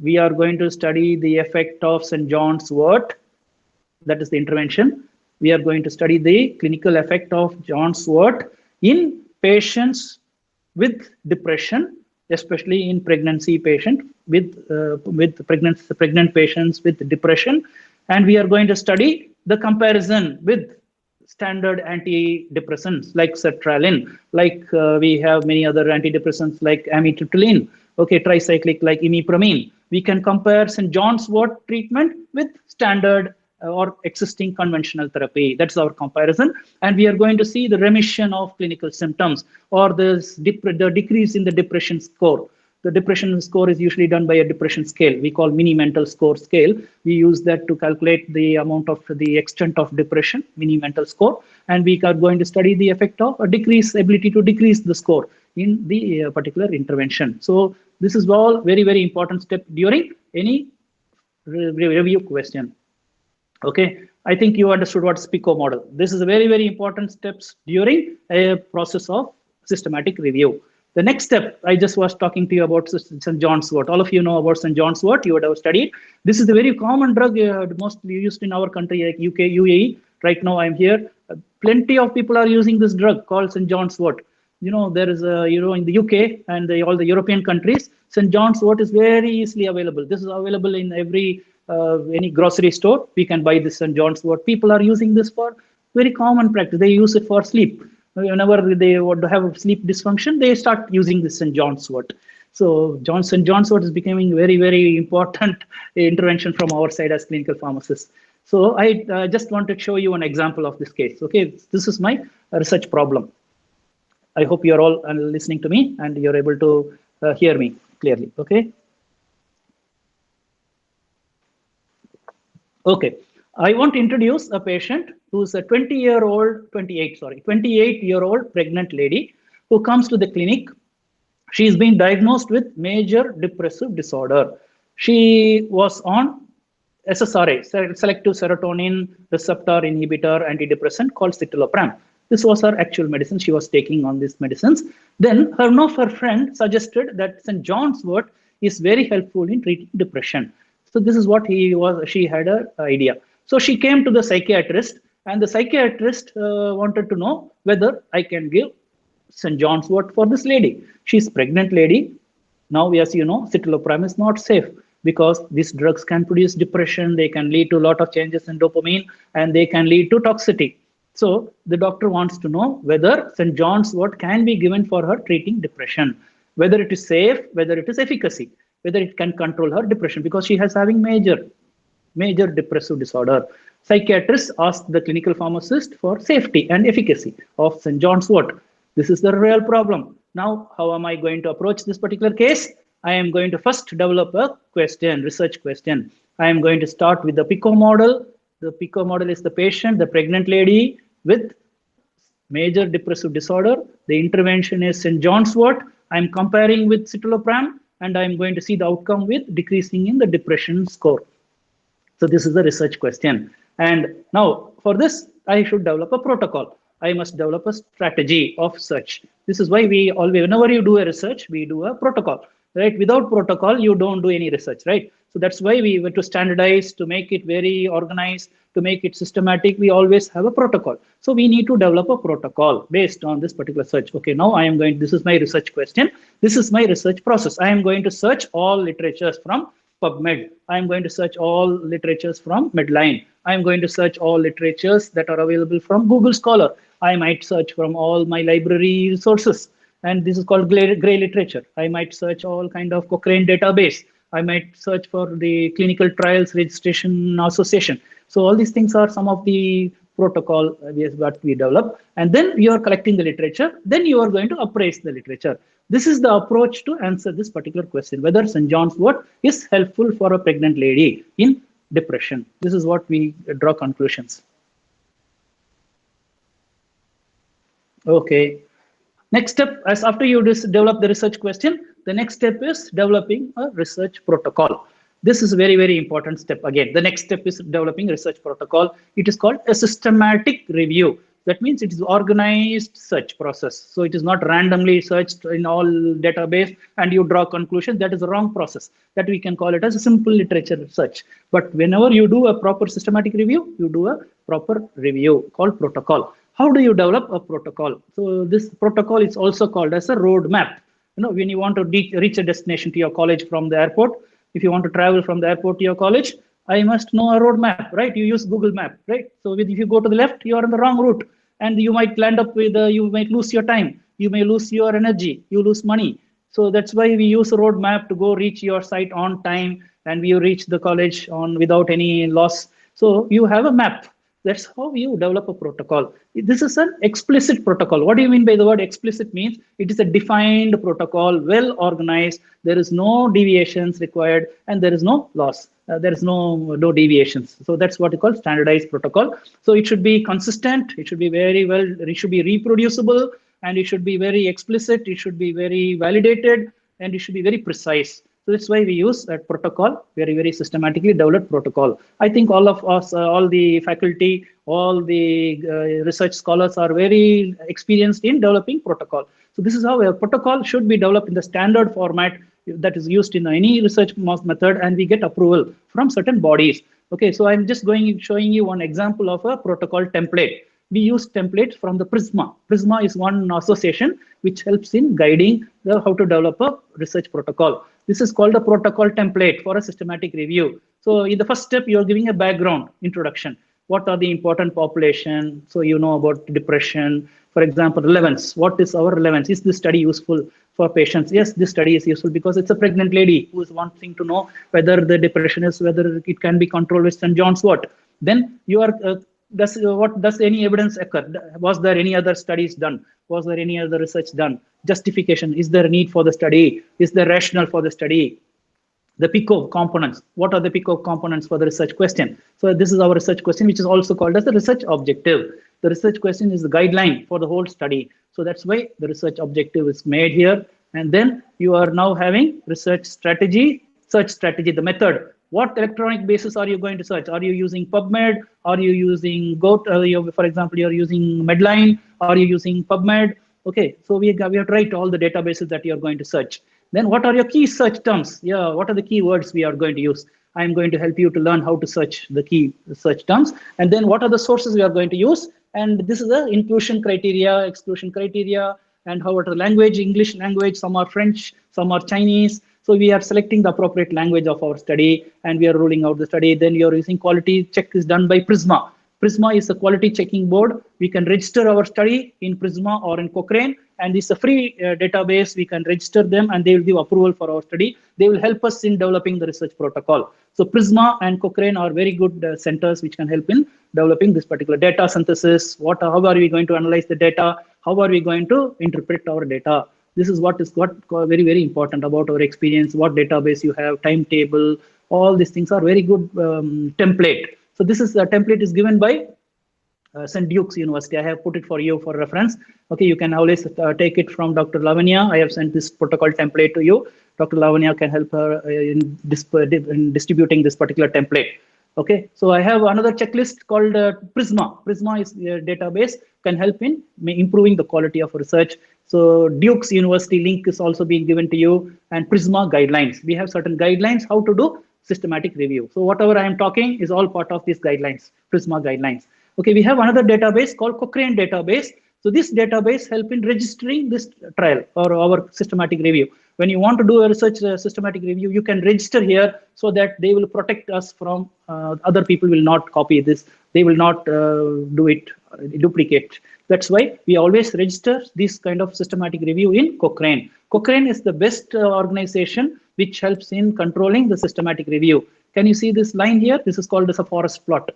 [SPEAKER 2] We are going to study the effect of St. John's wort. That is the intervention. We are going to study the clinical effect of John's wort in patients with depression, especially in pregnancy patient with pregnant patients with depression. And we are going to study the comparison with standard antidepressants like sertraline, like we have many other antidepressants like amitriptyline, okay, tricyclic like imipramine. We can compare St. John's wort treatment with standard or existing conventional therapy. That's our comparison. And we are going to see the remission of clinical symptoms or the decrease in the depression score. The depression score is usually done by a depression scale. We call Mini-Mental Score scale. We use that to calculate the amount of the extent of depression, Mini-Mental Score. And we are going to study the effect of a ability to decrease the score in the particular intervention. So this is all very, very important step during any review question. Okay, I think you understood what's PICO model. This is a very, very important steps during a process of systematic review. The next step, I just was talking to you about St. John's wort. All of you know about St. John's wort, you would have studied. This is a very common drug, mostly used in our country like UK, UAE. Right now I'm here. Plenty of people are using this drug called St. John's wort. You know, there is a, in the UK and all the European countries, St. John's wort is very easily available. This is available in any grocery store. We can buy this St. John's wort. People are using this for very common practice. They use it for sleep. Whenever they want to have a sleep dysfunction, they start using this St. John's wort. So St. John's wort is becoming very, very important intervention from our side as clinical pharmacists. So I just want to show you an example of this case. Okay, this is my research problem. I hope you're all listening to me and you're able to hear me clearly. Okay. Okay, I want to introduce a patient who's a 28-year-old pregnant lady who comes to the clinic. She's been diagnosed with major depressive disorder. She was on SSRI, selective serotonin receptor inhibitor antidepressant called citalopram. This was her actual medicine. She was taking on these medicines. Then her friend suggested that St. John's wort is very helpful in treating depression. So this is what she had an idea. So she came to the psychiatrist, and the psychiatrist wanted to know whether I can give St. John's wort for this lady. She's pregnant lady. Now, as you know, citalopram is not safe because these drugs can produce depression. They can lead to a lot of changes in dopamine, and they can lead to toxicity. So the doctor wants to know whether St. John's wort can be given for her treating depression, whether it is safe, whether it is efficacy, whether it can control her depression, because she has having major depressive disorder. Psychiatrist asked the clinical pharmacist for safety and efficacy of St. John's wort. This is the real problem. Now, how am I going to approach this particular case? I am going to first develop a question, research question. I am going to start with the PICO model. The PICO model is the patient, the pregnant lady with major depressive disorder. The intervention is St. John's wort. I'm comparing with citalopram, and I'm going to see the outcome with decreasing in the depression score. So this is the research question. And now for this, I should develop a protocol. I must develop a strategy of search. This is why we always, whenever you do a research, we do a protocol, right? Without protocol, you don't do any research, right? So that's why we were to standardize, to make it very organized, to make it systematic. We always have a protocol. So we need to develop a protocol based on this particular search. Okay, now I am going, this is my research question. This is my research process. I am going to search all literatures from PubMed. I am going to search all literatures from Medline. I am going to search all literatures that are available from Google Scholar. I might search from all my library resources. And this is called gray literature. I might search all kind of Cochrane database. I might search for the Clinical Trials Registration Association. So all these things are some of the protocol what we develop. And then you are collecting the literature. Then you are going to appraise the literature. This is the approach to answer this particular question, whether St. John's wort is helpful for a pregnant lady in depression. This is what we draw conclusions. Okay. Next step, as after you develop the research question, the next step is developing a research protocol. This is a very, very important step. Again, the next step is developing a research protocol. It is called a systematic review. That means it is organized search process. So it is not randomly searched in all database and you draw conclusion. That is the wrong process. That we can call it as a simple literature search. But whenever you do a proper systematic review, you do a proper review called protocol. How do you develop a protocol? So this protocol is also called as a roadmap. You know, when you want to reach a destination to your college from the airport, if you want to travel from the airport to your college, I must know a roadmap, right? You use Google Map, right? So if you go to the left, you are on the wrong route, and you might land up with, you might lose your time, you may lose your energy, you lose money. So that's why we use a roadmap to go reach your site on time, and we reach the college without any loss. So you have a map. That's how you develop a protocol. This is an explicit protocol. What do you mean by the word explicit? Means it is a defined protocol, well organized. There is no deviations required, and there is no loss. There is no deviations. So that's what we call standardized protocol. So it should be consistent. It should be very well. It should be reproducible, and it should be very explicit. It should be very validated, and it should be very precise. So that's why we use that protocol, very, very systematically developed protocol. I think all of us, all the faculty, all the research scholars are very experienced in developing protocol. So this is how a protocol should be developed in the standard format that is used in any research method, and we get approval from certain bodies. Okay, so I'm just showing you one example of a protocol template. We use templates from the PRISMA. PRISMA is one association which helps in guiding how to develop a research protocol. This is called a protocol template for a systematic review. So in the first step, you're giving a background introduction. What are the important population? So you know about depression. For example, relevance. What is our relevance? Is this study useful for patients? Yes, this study is useful because it's a pregnant lady who is wanting to know whether the depression is, whether it can be controlled with St. John's wort. Then you are does any evidence occur? Was there any other studies done? Was there any other research done? Justification. Is there a need for the study? Is there rationale for the study? the PICO components. What are the PICO components for the research question? So this is our research question, which is also called as the research objective. The research question is the guideline for the whole study. So that's why the research objective is made here. And then you are now having research strategy, search strategy, the method. What electronic basis are you going to search? Are you using PubMed? Are you using GOAT? For example, you're using Medline. Are you using PubMed? Okay, so we have to write all the databases that you're going to search. Then what are your key search terms? Yeah, what are the keywords we are going to use? I'm going to help you to learn how to search the key search terms. And then what are the sources we are going to use? And this is the inclusion criteria, exclusion criteria, and how are the language, English language, some are French, some are Chinese. So we are selecting the appropriate language of our study and we are rolling out the study. Then you're using quality check is done by Prisma. Prisma is a quality checking board. We can register our study in Prisma or in Cochrane, and it's a free database. We can register them and they will give approval for our study. They will help us in developing the research protocol. So Prisma and Cochrane are very good centers which can help in developing this particular data synthesis. How are we going to analyze the data? How are we going to interpret our data? This is what is very, very important about our experience, what database you have, timetable, all these things are very good template. So this is the template is given by St. Duke's University. I have put it for you for reference. Okay, you can always take it from Dr. Lavanya. I have sent this protocol template to you. Dr. Lavanya can help her in distributing this particular template. Okay, so I have another checklist called Prisma. Prisma is a database, can help in improving the quality of research. So Duke's University link is also being given to you, and Prisma guidelines. We have certain guidelines how to do systematic review. So whatever I am talking is all part of these guidelines, Prisma guidelines. Okay, we have another database called Cochrane database. So this database help in registering this trial or our systematic review. When you want to do a research systematic review, you can register here so that they will protect us from other people will not copy this. They will not do it, duplicate. That's why we always register this kind of systematic review in Cochrane. Cochrane is the best organization which helps in controlling the systematic review. Can you see this line here? This is called as a forest plot.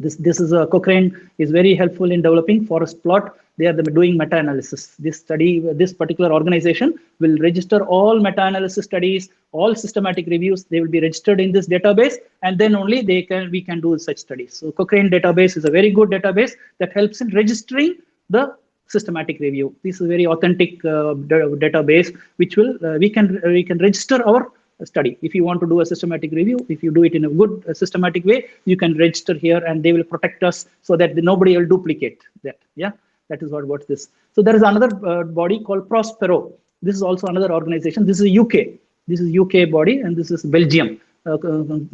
[SPEAKER 2] This is a Cochrane is very helpful in developing forest plot. They are doing meta-analysis. This particular organization will register all meta-analysis studies, all systematic reviews. They will be registered in this database, and then only we can do such studies. So Cochrane database is a very good database that helps in registering the systematic review. This is a very authentic database which will we can register our study. If you want to do a systematic review, if you do it in a good systematic way, you can register here and they will protect us so that nobody will duplicate that. Yeah, that is what's this. So there is another body called Prospero. This is also another organization. This is UK. This is UK body and this is Belgium.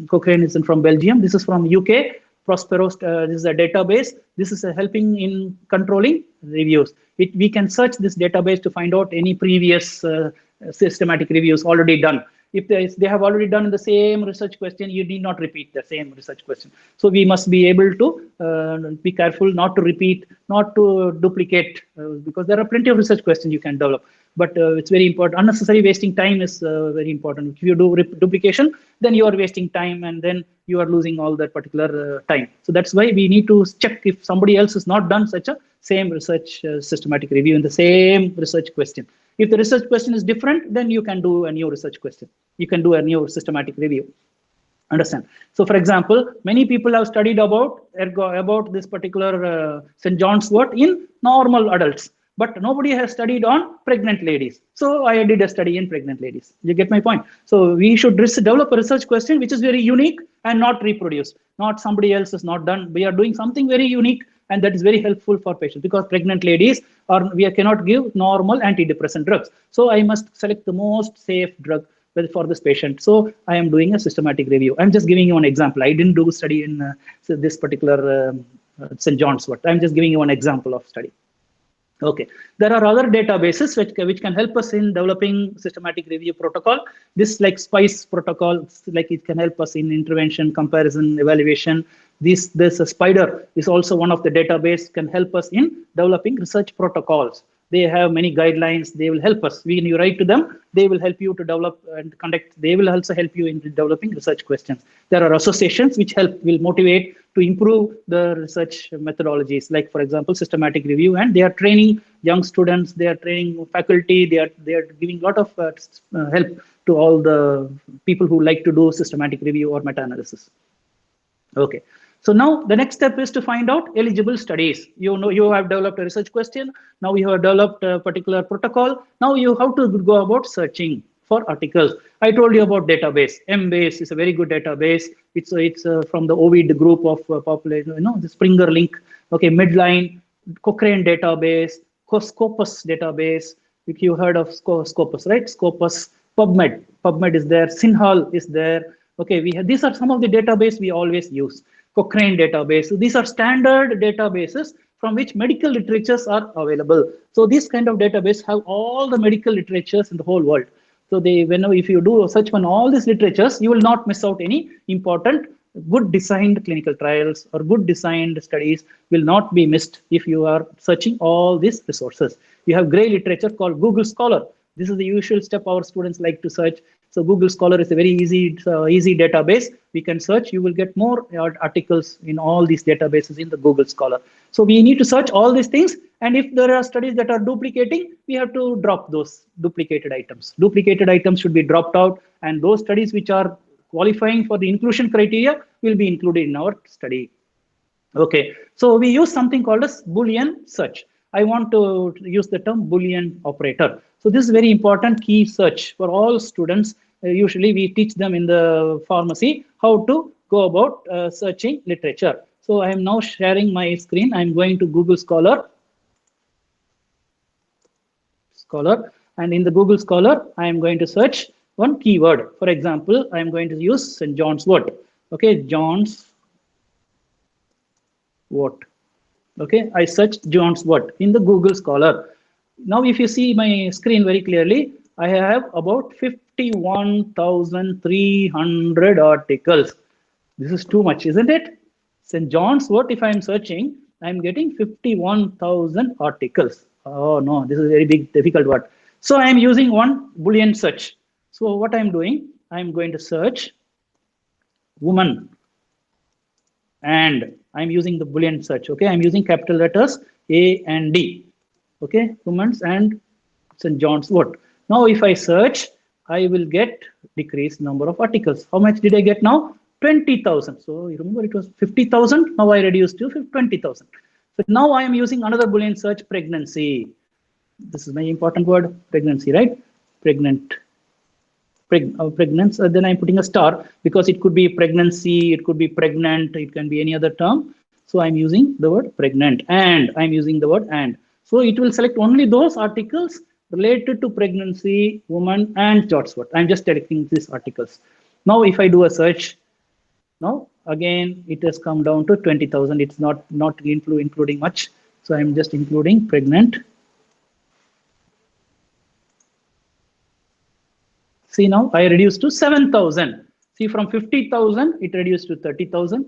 [SPEAKER 2] Cochrane is from Belgium. This is from UK. Prospero, this is a database. This is helping in controlling reviews. We can search this database to find out any previous systematic reviews already done. If they have already done the same research question, you need not repeat the same research question. So we must be able to be careful not to repeat, not to duplicate, because there are plenty of research questions you can develop. But it's very important. Unnecessary wasting time is very important. If you do duplication, then you are wasting time and then you are losing all that particular time. So that's why we need to check if somebody else has not done such a same research systematic review in the same research question. If the research question is different, then you can do a new research question. You can do a new systematic review. Understand? So, for example, many people have studied about this particular St. John's wort in normal adults, but nobody has studied on pregnant ladies. So I did a study in pregnant ladies. You get my point? So we should develop a research question which is very unique and not reproduced. Not somebody else has not done. We are doing something very unique, and that is very helpful for patients, because pregnant ladies we cannot give normal antidepressant drugs. So I must select the most safe drug for this patient. So I am doing a systematic review. I'm just giving you an example. I didn't do a study in this particular St. John's wort. I'm just giving you an example of study. Okay, there are other databases which can help us in developing systematic review protocol. This like SPICE protocol, like it can help us in intervention, comparison, evaluation. This SPIDER is also one of the database can help us in developing research protocols. They have many guidelines. They will help us. When you write to them, they will help you to develop and conduct. They will also help you in developing research questions. There are associations which will motivate to improve the research methodologies, like, for example, systematic review, and they are training young students. They are training faculty. They are giving a lot of help to all the people who like to do systematic review or meta-analysis. Okay. So now the next step is to find out eligible studies. You know, you have developed a research question. Now you have developed a particular protocol. Now you have to go about searching for articles. I told you about database. Embase is a very good database. It's from the Ovid group of population. You know, the Springer Link. Okay, Midline, Cochrane database, Scopus database. If you heard of Scopus, right? Scopus, PubMed is there. Sinhal is there. Okay, these are some of the database we always use. Cochrane database. So these are standard databases from which medical literatures are available. So these kind of database have all the medical literatures in the whole world. So if you do a search on all these literatures, you will not miss out any important, good designed clinical trials or good designed studies will not be missed if you are searching all these resources. You have gray literature called Google Scholar. This is the usual step our students like to search. So Google Scholar is a very easy database. We can search. You will get more articles in all these databases in the Google Scholar. So we need to search all these things. And if there are studies that are duplicating, we have to drop those duplicated items. Duplicated items should be dropped out. And those studies which are qualifying for the inclusion criteria will be included in our study. Okay. So we use something called as Boolean search. I want to use the term Boolean operator. So this is very important key search for all students. Usually we teach them in the pharmacy how to go about searching literature. So I am now sharing my screen. I'm going to Google Scholar. And in the Google Scholar, I am going to search one keyword. For example, I am going to use St. John's Wort. Okay, John's Wort. Okay, I searched John's Wort in the Google Scholar. Now, if you see my screen very clearly, I have about 51,300 articles. This is too much, isn't it? St. John's Wort, if I'm searching, I'm getting 51,000 articles. Oh no, this is a very big, difficult word. So I'm using one Boolean search. So what I'm doing, I'm going to search woman. And I'm using the Boolean search. Okay, I'm using capital letters A and D. Okay, women's and St. John's Wort. Now, if I search, I will get decreased number of articles. How much did I get now? 20,000. So you remember it was 50,000. Now I reduced to 20,000. So now I am using another Boolean search, pregnancy. This is my important word, pregnancy, right? Pregnant. Pregnant. Then I'm putting a star because it could be pregnancy, it could be pregnant, it can be any other term. So I'm using the word pregnant, and I'm using the word and. So it will select only those articles related to pregnancy, woman, and John's Wort. I'm just selecting these articles. Now, if I do a search, now again it has come down to 20,000. It's not including much. So I'm just including pregnant. See, now I reduced to 7,000. See, from 50,000 it reduced to 30,000.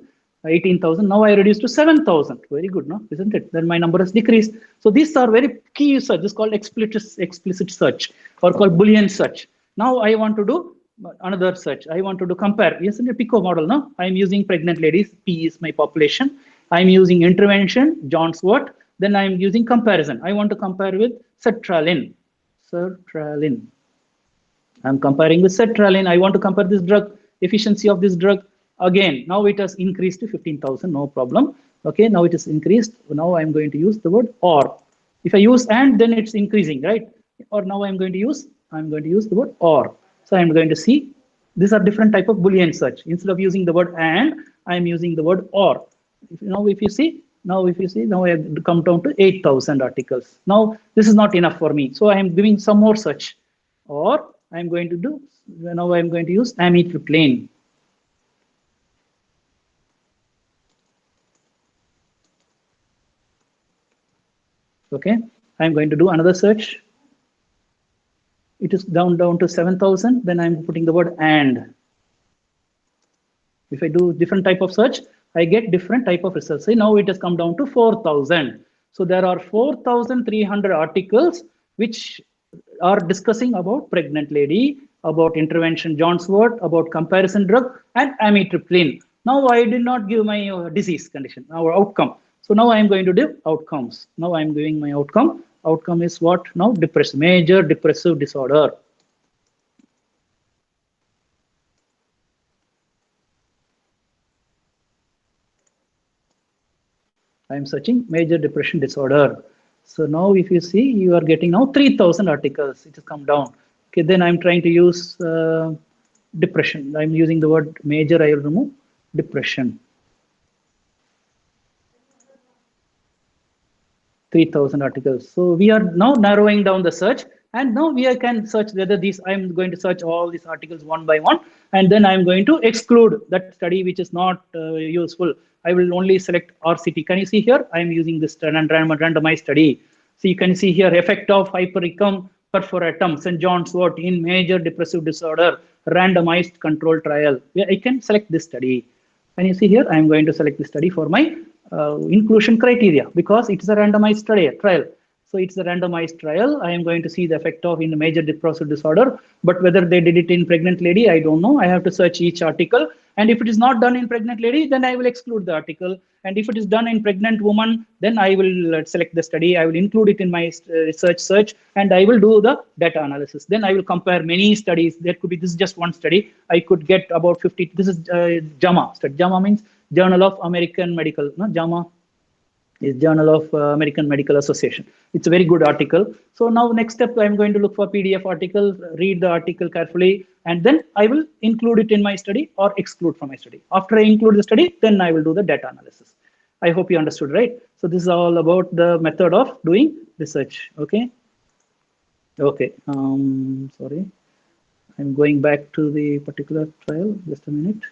[SPEAKER 2] 18,000. Now I reduced to 7,000. Very good, no? Isn't it? Then my number has decreased. So these are very key search. This is called explicit search or called Boolean search. Now I want to do another search. I want to do compare. Isn't it PICO model? No, I'm using pregnant ladies. P is my population. I'm using intervention, John's Wort. Then I'm using comparison. I want to compare with sertraline. I'm comparing with sertraline. I want to compare this drug, efficiency of this drug. Again, now it has increased to 15,000, no problem. Okay, now it is increased. Now I'm going to use the word or. If I use and, then it's increasing, right? Or now I'm going to use the word or. So I'm going to see, these are different type of Boolean search. Instead of using the word and, I'm using the word or. Now if you see, now I have come down to 8,000 articles. Now this is not enough for me. So I am doing some more search. Or I'm going to do, now I'm going to use amitriptyline. Okay, I'm going to do another search. It is down to 7,000. Then I'm putting the word and. If I do different type of search, I get different type of results. See, now it has come down to 4,000. So there are 4,300 articles which are discussing about pregnant lady, about intervention John's Wort, about comparison drug, and amitriptyline. Now I did not give my disease condition, our outcome. So now I am going to do outcomes. Now I am giving my outcome. Outcome is what? Now major depressive disorder. I'm searching major depression disorder. So now if you see, you are getting now 3,000 articles. It has come down. Okay, then I'm trying to use depression. I'm using the word major, I will remove depression. 3,000 articles. So we are now narrowing down the search, and now we can search whether these, I'm going to search all these articles one by one, and then I'm going to exclude that study which is not useful. I will only select RCT. Can you see here? I'm using this randomized study. So you can see here, effect of hypericum perforatum, St. John's wort in major depressive disorder, randomized control trial. I can select this study. And you see here, I'm going to select the study for my inclusion criteria because it's a randomized trial. So it's a randomized trial. I am going to see the effect of in a major depressive disorder, but whether they did it in pregnant lady, I don't know. I have to search each article. And if it is not done in pregnant lady, then I will exclude the article. And if it is done in pregnant woman, then I will select the study. I will include it in my search, and I will do the data analysis. Then I will compare many studies. There could be, this is just one study. I could get about 50. This is JAMA. JAMA means Journal of American Medical. No, JAMA is Journal of American Medical Association. It's a very good article. So now next step, I'm going to look for PDF article, read the article carefully, and then I will include it in my study or exclude from my study. After I include the study, then I will do the data analysis. I hope you understood, right? So this is all about the method of doing research, okay? Okay, sorry. I'm going back to the particular trial, just a minute.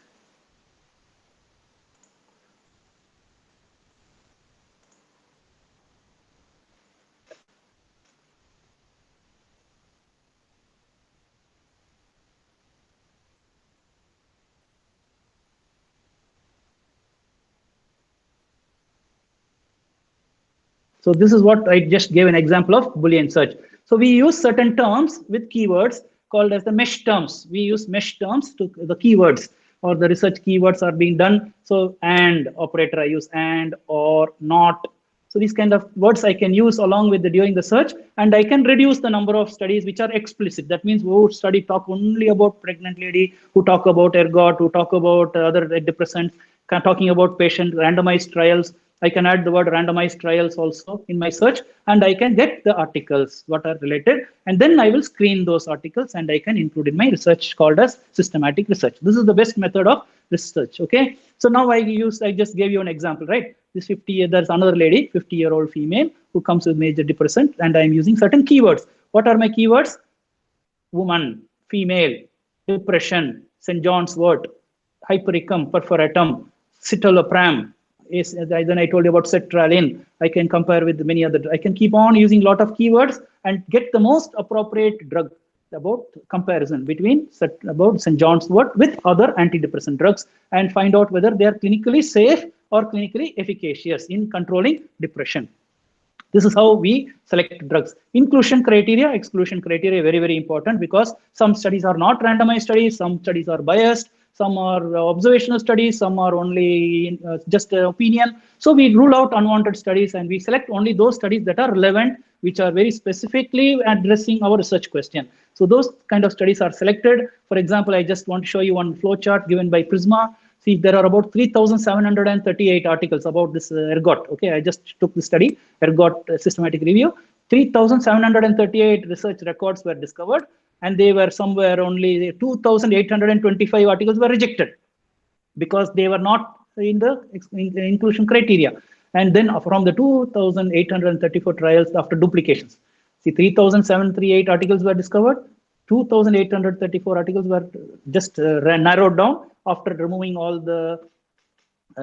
[SPEAKER 2] So this is what I just gave an example of Boolean search. So we use certain terms with keywords called as the mesh terms. We use mesh terms to the keywords or the research keywords are being done. So and operator, I use and or not. So these kind of words I can use along with during the search, and I can reduce the number of studies which are explicit. That means who study talk only about pregnant lady, who talk about ergot, who talk about other depressants, talking about patient randomized trials. I can add the word randomized trials also in my search, and I can get the articles what are related, and then I will screen those articles and I can include in my research called as systematic research. This is the best method of research, okay? So now I just gave you an example, right? This 50, there's another lady, 50-year-old female who comes with major depression, and I'm using certain keywords. What are my keywords? Woman, female, depression, St. John's wort, hypericum perforatum, citalopram. Then I told you about sertraline. I can compare with many other. I can keep on using a lot of keywords and get the most appropriate drug about comparison between about St. John's wort with other antidepressant drugs and find out whether they are clinically safe or clinically efficacious in controlling depression. This is how we select drugs. Inclusion criteria, exclusion criteria, very, very important because some studies are not randomized studies, some studies are biased, some are observational studies, some are only just opinion. So we rule out unwanted studies and we select only those studies that are relevant, which are very specifically addressing our research question. So those kind of studies are selected. For example, I just want to show you one flow chart given by Prisma. See, there are about 3,738 articles about this ergot. Okay, I just took the study, ergot systematic review. 3,738 research records were discovered, and they were somewhere only 2,825 articles were rejected because they were not in the inclusion criteria. And then from the 2,834 trials after duplications, see 3,738 articles were discovered, 2,834 articles were just narrowed down after removing all the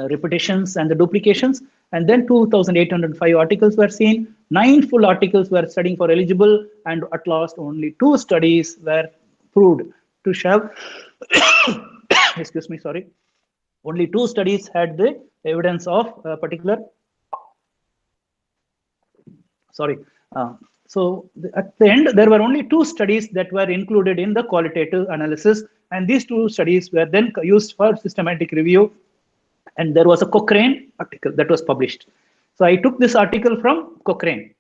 [SPEAKER 2] repetitions and the duplications, and then 2,805 articles were seen. 9 full articles were studying for eligible, and at last only 2 studies were proved to have excuse me, sorry, only 2 studies had the evidence of a particular so at the end there were only 2 studies that were included in the qualitative analysis, and these 2 studies were then used for systematic review. And there was a Cochrane article that was published. So I took this article from Cochrane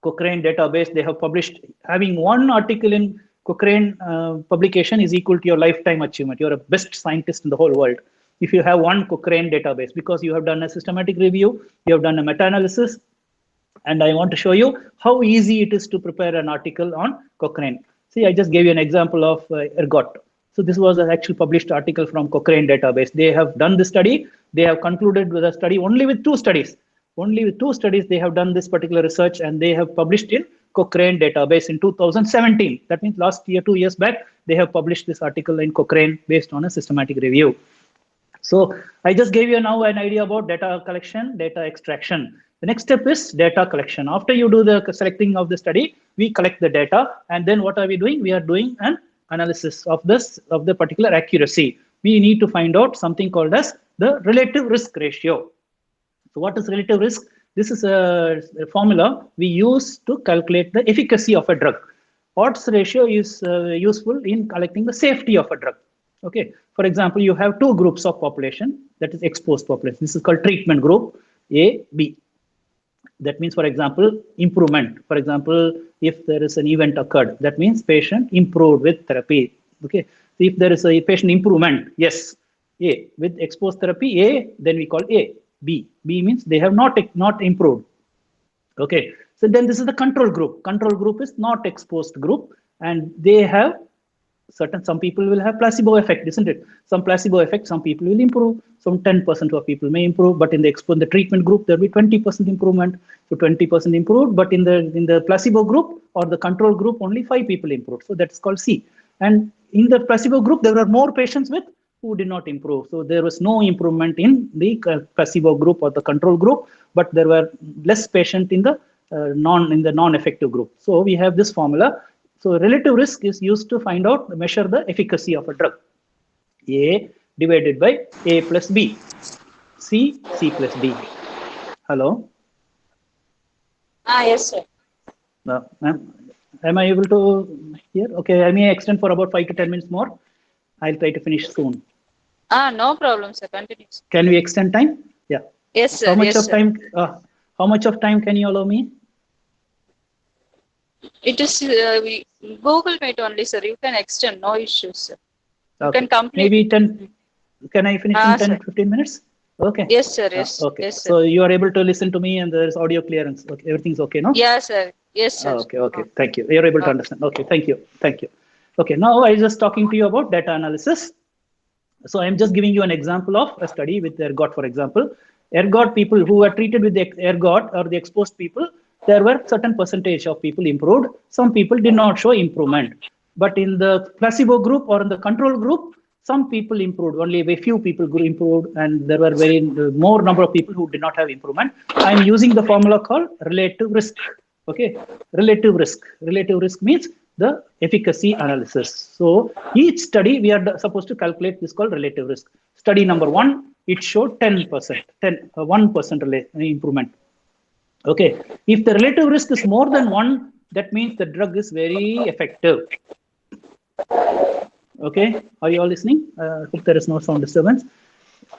[SPEAKER 2] database. They have published, having 1 article in Cochrane publication is equal to your lifetime achievement. You're a best scientist in the whole world. if you have one Cochrane database, because you have done a systematic review, you have done a meta-analysis, and I want to show you how easy it is to prepare an article on Cochrane. See, I just gave you an example of ERGOT. So this was an actual published article from Cochrane database. They have done the study. They have concluded with a study only with 2 studies. Only with 2 studies, they have done this particular research, and they have published in Cochrane database in 2017. That means last year, 2 years back, they have published this article in Cochrane based on a systematic review. So I just gave you now an idea about data collection, data extraction. The next step is data collection. After you do the selecting of the study, we collect the data, and then what are we doing? We are doing an analysis of the particular accuracy. We need to find out something called as the relative risk ratio. So what is relative risk? This is a formula we use to calculate the efficacy of a drug. Odds ratio is useful in collecting the safety of a drug. Okay. For example, you have 2 groups of population, that is exposed population. This is called treatment group A, B. That means, for example, improvement. For example, if there is an event occurred, that means patient improved with therapy. Okay. If there is a patient improvement, yes, A. With exposed therapy, A, then we call A. B. B means they have not improved. Okay. So then this is the control group. Control group is not exposed group, and they have some people will have placebo effect, isn't it? Some placebo effect, some people will improve. Some 10% of people may improve, but in the treatment group, there will be 20% improvement. So 20% improved, but in the placebo group or the control group, only 5 people improved. So that's called C. And in the placebo group, there were more patients who did not improve. So there was no improvement in the placebo group or the control group, but there were less patients in the non-effective group. So we have this formula. So relative risk is used to measure the efficacy of a drug. A divided by A plus B. C plus D. Hello?
[SPEAKER 3] Yes, sir.
[SPEAKER 2] Am I able to hear? Okay, I may extend for about 5 to 10 minutes more. I'll try to finish soon.
[SPEAKER 3] No problem, sir. Continue.
[SPEAKER 2] Can we extend time? Yeah.
[SPEAKER 3] Yes, sir.
[SPEAKER 2] How much
[SPEAKER 3] yes,
[SPEAKER 2] of
[SPEAKER 3] sir.
[SPEAKER 2] time? How much of time can you allow me?
[SPEAKER 3] It is Google Meet only, sir. You can extend, no issues, sir. You
[SPEAKER 2] Okay.
[SPEAKER 3] can complete.
[SPEAKER 2] Maybe 10. Can I finish in 10,
[SPEAKER 3] sir.
[SPEAKER 2] 15 minutes? Okay.
[SPEAKER 3] Yes, sir. Yes.
[SPEAKER 2] Okay.
[SPEAKER 3] Yes, sir.
[SPEAKER 2] So you are able to listen to me, and there is audio clearance. Okay. Everything's okay, no?
[SPEAKER 3] Yeah, sir. Yes, sir.
[SPEAKER 2] Okay. Thank you. You're able to understand. Okay. Thank you. Okay. Now I was just talking to you about data analysis. So I'm just giving you an example of a study with ERGOT, for example. ERGOT people who were treated with the ERGOT or the exposed people, there were certain percentage of people improved. Some people did not show improvement. But in the placebo group or in the control group, some people improved. Only a few people improved, and there were more number of people who did not have improvement. I'm using the formula called relative risk. Okay, relative risk. Relative risk means the efficacy analysis. So each study we are supposed to calculate this called relative risk. Study number 1, it showed 10%, 1% improvement. Okay, if the relative risk is more than 1, that means the drug is very effective. Okay, are you all listening? Hope there is no sound disturbance.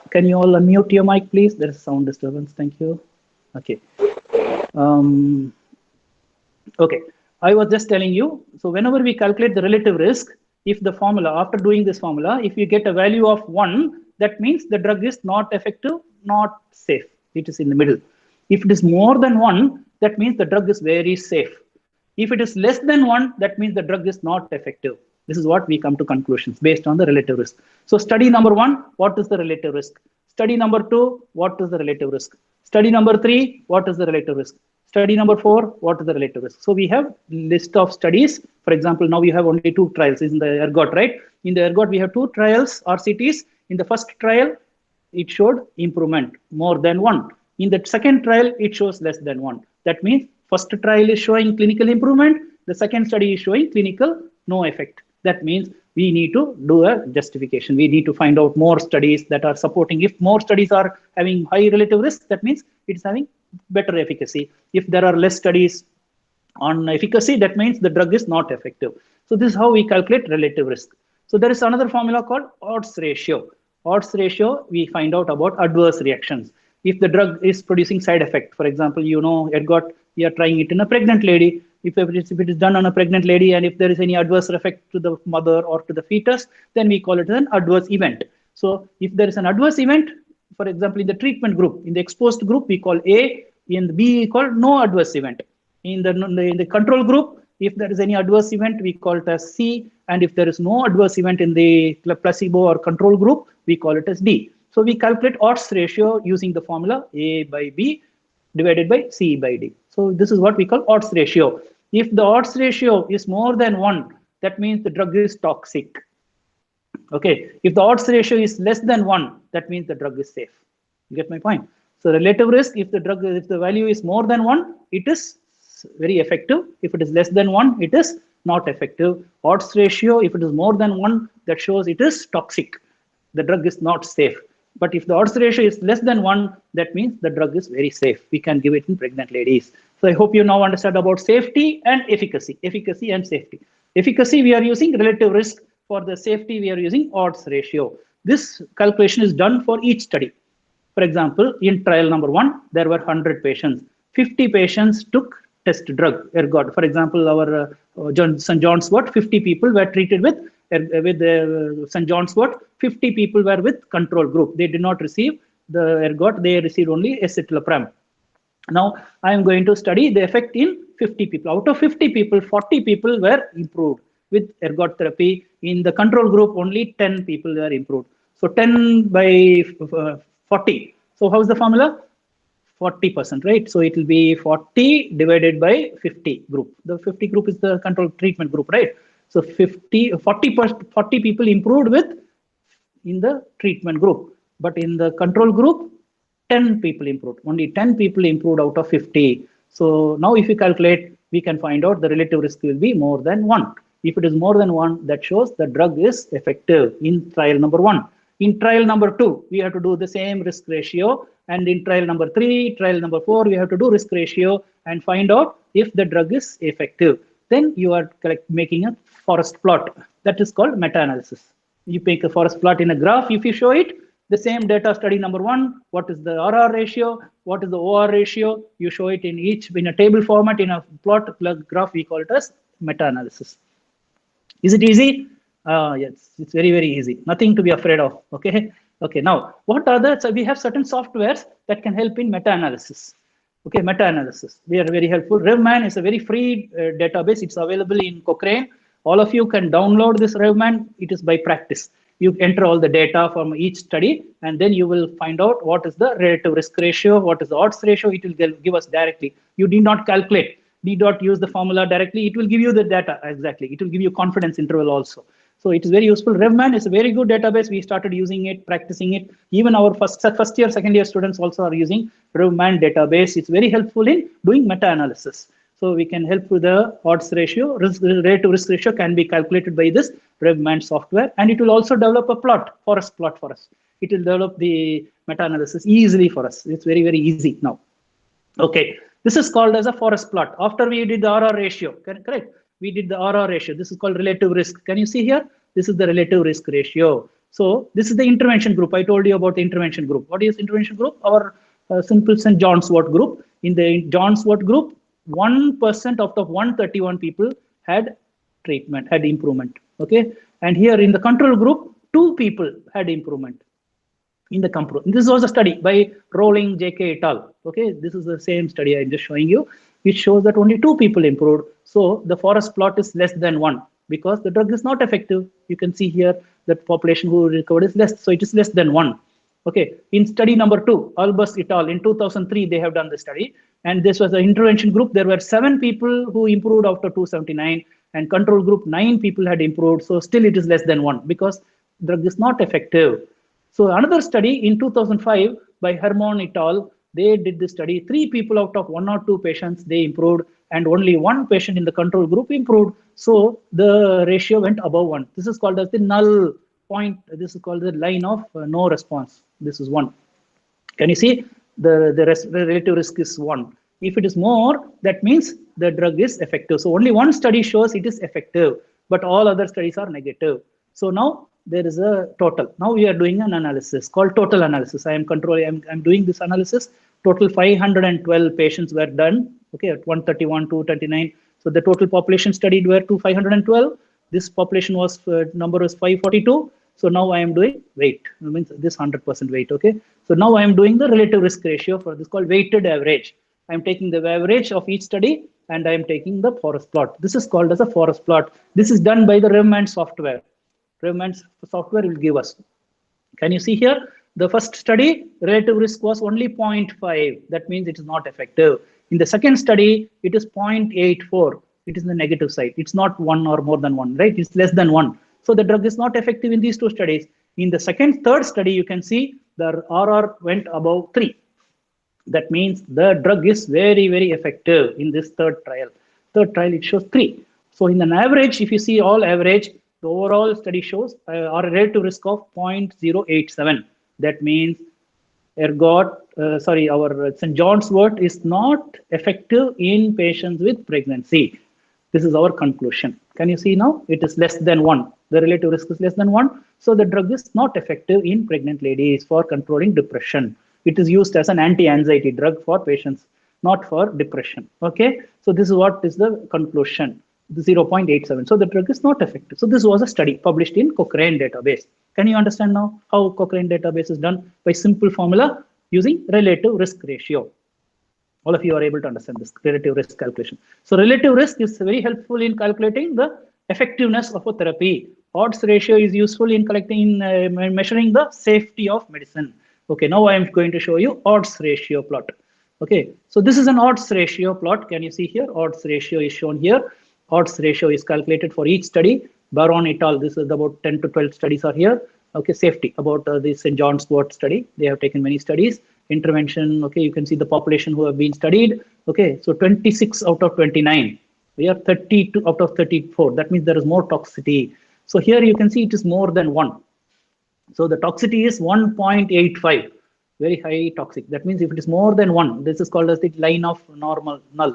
[SPEAKER 2] Can you all unmute your mic, please? There is sound disturbance. Thank you. Okay. Okay, I was just telling you. So whenever we calculate the relative risk, if the formula, after doing this formula, if you get a value of 1, that means the drug is not effective, not safe. It is in the middle. If it is more than 1, that means the drug is very safe. If it is less than 1, that means the drug is not effective. This is what we come to conclusions based on the relative risk. So study number 1, what is the relative risk? Study number 2, what is the relative risk? Study number 3, what is the relative risk? Study number 4, what is the relative risk? So we have list of studies. For example, now we have only 2 trials in the ERGOT, right? In the ERGOT, we have 2 trials, RCTs. In the first trial, it showed improvement more than 1. In the second trial, it shows less than 1. That means first trial is showing clinical improvement. The second study is showing clinical no effect. That means we need to do a justification. We need to find out more studies that are supporting. If more studies are having high relative risk, that means it's having better efficacy. If there are less studies on efficacy, that means the drug is not effective. So this is how we calculate relative risk. So there is another formula called odds ratio. Odds ratio, we find out about adverse reactions. If the drug is producing side effect, for example, ERGOT, we are trying it in a pregnant lady. If it is done on a pregnant lady, and if there is any adverse effect to the mother or to the fetus, then we call it an adverse event. So if there is an adverse event, for example, in the treatment group, in the exposed group, we call A, in the B, we call no adverse event. In the control group, if there is any adverse event, we call it as C, and if there is no adverse event in the placebo or control group, we call it as D. So we calculate odds ratio using the formula A by B divided by C by D. So this is what we call odds ratio. If the odds ratio is more than 1, that means the drug is toxic. Okay, if the odds ratio is less than 1, that means the drug is safe. You get my point? So relative risk, if the value is more than 1, it is very effective. If it is less than 1, it is not effective. Odds ratio, if it is more than 1, that shows it is toxic. The drug is not safe. But if the odds ratio is less than 1, that means the drug is very safe. We can give it in pregnant ladies. So I hope you now understand about safety and efficacy. Efficacy and safety. Efficacy, we are using relative risk. For the safety, we are using odds ratio. This calculation is done for each study. For example, in trial number 1, there were 100 patients. 50 patients took test drug, ergot. For example, our St. John's wort, 50 people were treated with St. John's wort. 50 people were with control group. They did not receive the ergot. They received only escitalopram. Now, I am going to study the effect in 50 people. Out of 50 people, 40 people were improved with ergot therapy. In the control group, only 10 people were improved. So 10 by 40. So how is the formula? 40%, right? So it will be 40 divided by 50 group. The 50 group is the control treatment group, right? So 40 people improved in the treatment group. But in the control group, 10 people improved. Only 10 people improved out of 50. So now if you calculate, we can find out the relative risk will be more than 1. If it is more than 1, that shows the drug is effective in trial number 1. In trial number 2, we have to do the same risk ratio. And in trial number 3, trial number 4, we have to do risk ratio and find out if the drug is effective. Then you are making a forest plot. That is called meta-analysis. You make a forest plot in a graph. If you show it, the same data, study number 1, what is the RR ratio, what is the OR ratio, you show it in a table format, in a plot graph, we call it as meta-analysis. Is it easy? Yes, it's very, very easy. Nothing to be afraid of. Okay. Okay. Now, what are the? So we have certain softwares that can help in meta-analysis. Okay, meta-analysis. They are very helpful. RevMan is a very free database. It's available in Cochrane. All of you can download this RevMan. It is by practice. You enter all the data from each study, and then you will find out what is the relative risk ratio, what is the odds ratio. It will give us directly. You need not calculate. Need not use the formula directly. It will give you the data exactly. It will give you confidence interval also. So it is very useful. RevMan is a very good database. We started using it, practicing it. Even our first year, second year students also are using RevMan database. It's very helpful in doing meta-analysis. So we can help with the odds ratio. Relative risk ratio can be calculated by this RevMan software. And it will also develop a plot, forest plot for us. It will develop the meta-analysis easily for us. It's very, very easy now. Okay. This is called as a forest plot. After we did the RR ratio, correct? We did the RR ratio. This is called relative risk. Can you see here? This is the relative risk ratio. So this is the intervention group. I told you about the intervention group. What is intervention group? Our simple St. John's wort group. In the John's wort group, 1% out of 131 people had treatment, had improvement. Okay. And here in the control group, 2 people had improvement. In the control. This was a study by Rowling, J.K. et al. Okay, this is the same study I'm just showing you. It shows that only 2 people improved. So the forest plot is less than 1 because the drug is not effective. You can see here that population who recovered is less. So it is less than 1. Okay, in study number 2, Albus et al. In 2003, they have done the study. And this was the intervention group. There were 7 people who improved after 279 and control group 9 people had improved. So still it is less than 1 because drug is not effective. So another study in 2005 by Hermon et al. They did this study. 3 people out of 1 or 2 patients, they improved, and only 1 patient in the control group improved. So the ratio went above 1. This is called as the null point. This is called the line of no response. This is 1. Can you see? The relative risk is 1. If it is more, that means the drug is effective. So only 1 study shows it is effective, but all other studies are negative. So now there is a total. Now we are doing an analysis called total analysis. I'm doing this analysis. Total 512 patients were done. Okay, at 131, 229. So the total population studied were 512. This population was number was 542. So now I am doing weight, means this 100% weight, okay? So now I am doing the relative risk ratio for this called weighted average. I'm taking the average of each study and I'm taking the forest plot. This is called as a forest plot. This is done by the RevMan software. RevMan software will give us. Can you see here? The first study, relative risk was only 0.5. That means it is not effective. In the second study, it is 0.84. It is the negative side. It's not 1 or more than 1, right? It's less than 1. So the drug is not effective in these two studies. In the third study, you can see the RR went above 3. That means the drug is very, very effective in this third trial. Third trial, it shows 3. So in an average, if you see all average, the overall study shows a relative risk of 0.087. That means our St. John's wort is not effective in patients with pregnancy. This is our conclusion. Can you see now? It is less than 1. The relative risk is less than 1. So the drug is not effective in pregnant ladies for controlling depression. It is used as an anti-anxiety drug for patients, not for depression. Okay. So this is what is the conclusion. The 0.87. So the drug is not effective. So this was a study published in Cochrane database. Can you understand now how Cochrane database is done? By simple formula using relative risk ratio. All of you are able to understand this relative risk calculation. So relative risk is very helpful in calculating the effectiveness of a therapy. Odds ratio is useful in measuring the safety of medicine. Okay, now I am going to show you odds ratio plot. Okay, so this is an odds ratio plot. Can you see here? Odds ratio is shown here. Odds ratio is calculated for each study. Baron et al. This is about 10 to 12 studies are here. Okay, safety about the St. John's wort study. They have taken many studies. Intervention. Okay, you can see the population who have been studied. Okay, so 26 out of 29. We are 32 out of 34. That means there is more toxicity. So here you can see it is more than 1. So the toxicity is 1.85. Very high toxic. That means if it is more than 1, this is called as the line of null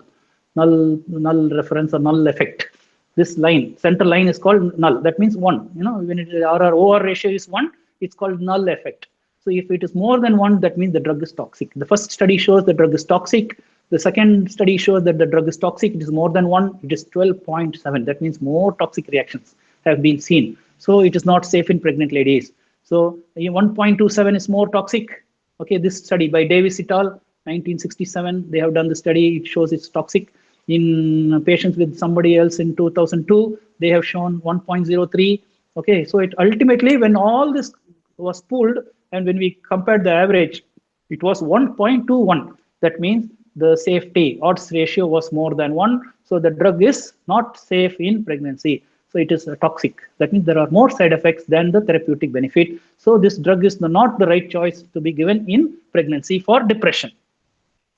[SPEAKER 2] reference or null effect. This line, center line is called null. That means 1. You know, when it is OR ratio is 1, it's called null effect. So if it is more than 1, that means the drug is toxic. The first study shows the drug is toxic. The second study shows that the drug is toxic. It is more than 1. It is 12.7. That means more toxic reactions have been seen. So it is not safe in pregnant ladies. So 1.27 is more toxic. Okay, this study by Davis et al. 1967, they have done the study. It shows it's toxic. In patients with somebody else in 2002, they have shown 1.03. Okay, so it ultimately, when all this was pooled and when we compared the average, it was 1.21. That means the safety odds ratio was more than 1. So the drug is not safe in pregnancy. So it is toxic. That means there are more side effects than the therapeutic benefit. So this drug is not the right choice to be given in pregnancy for depression.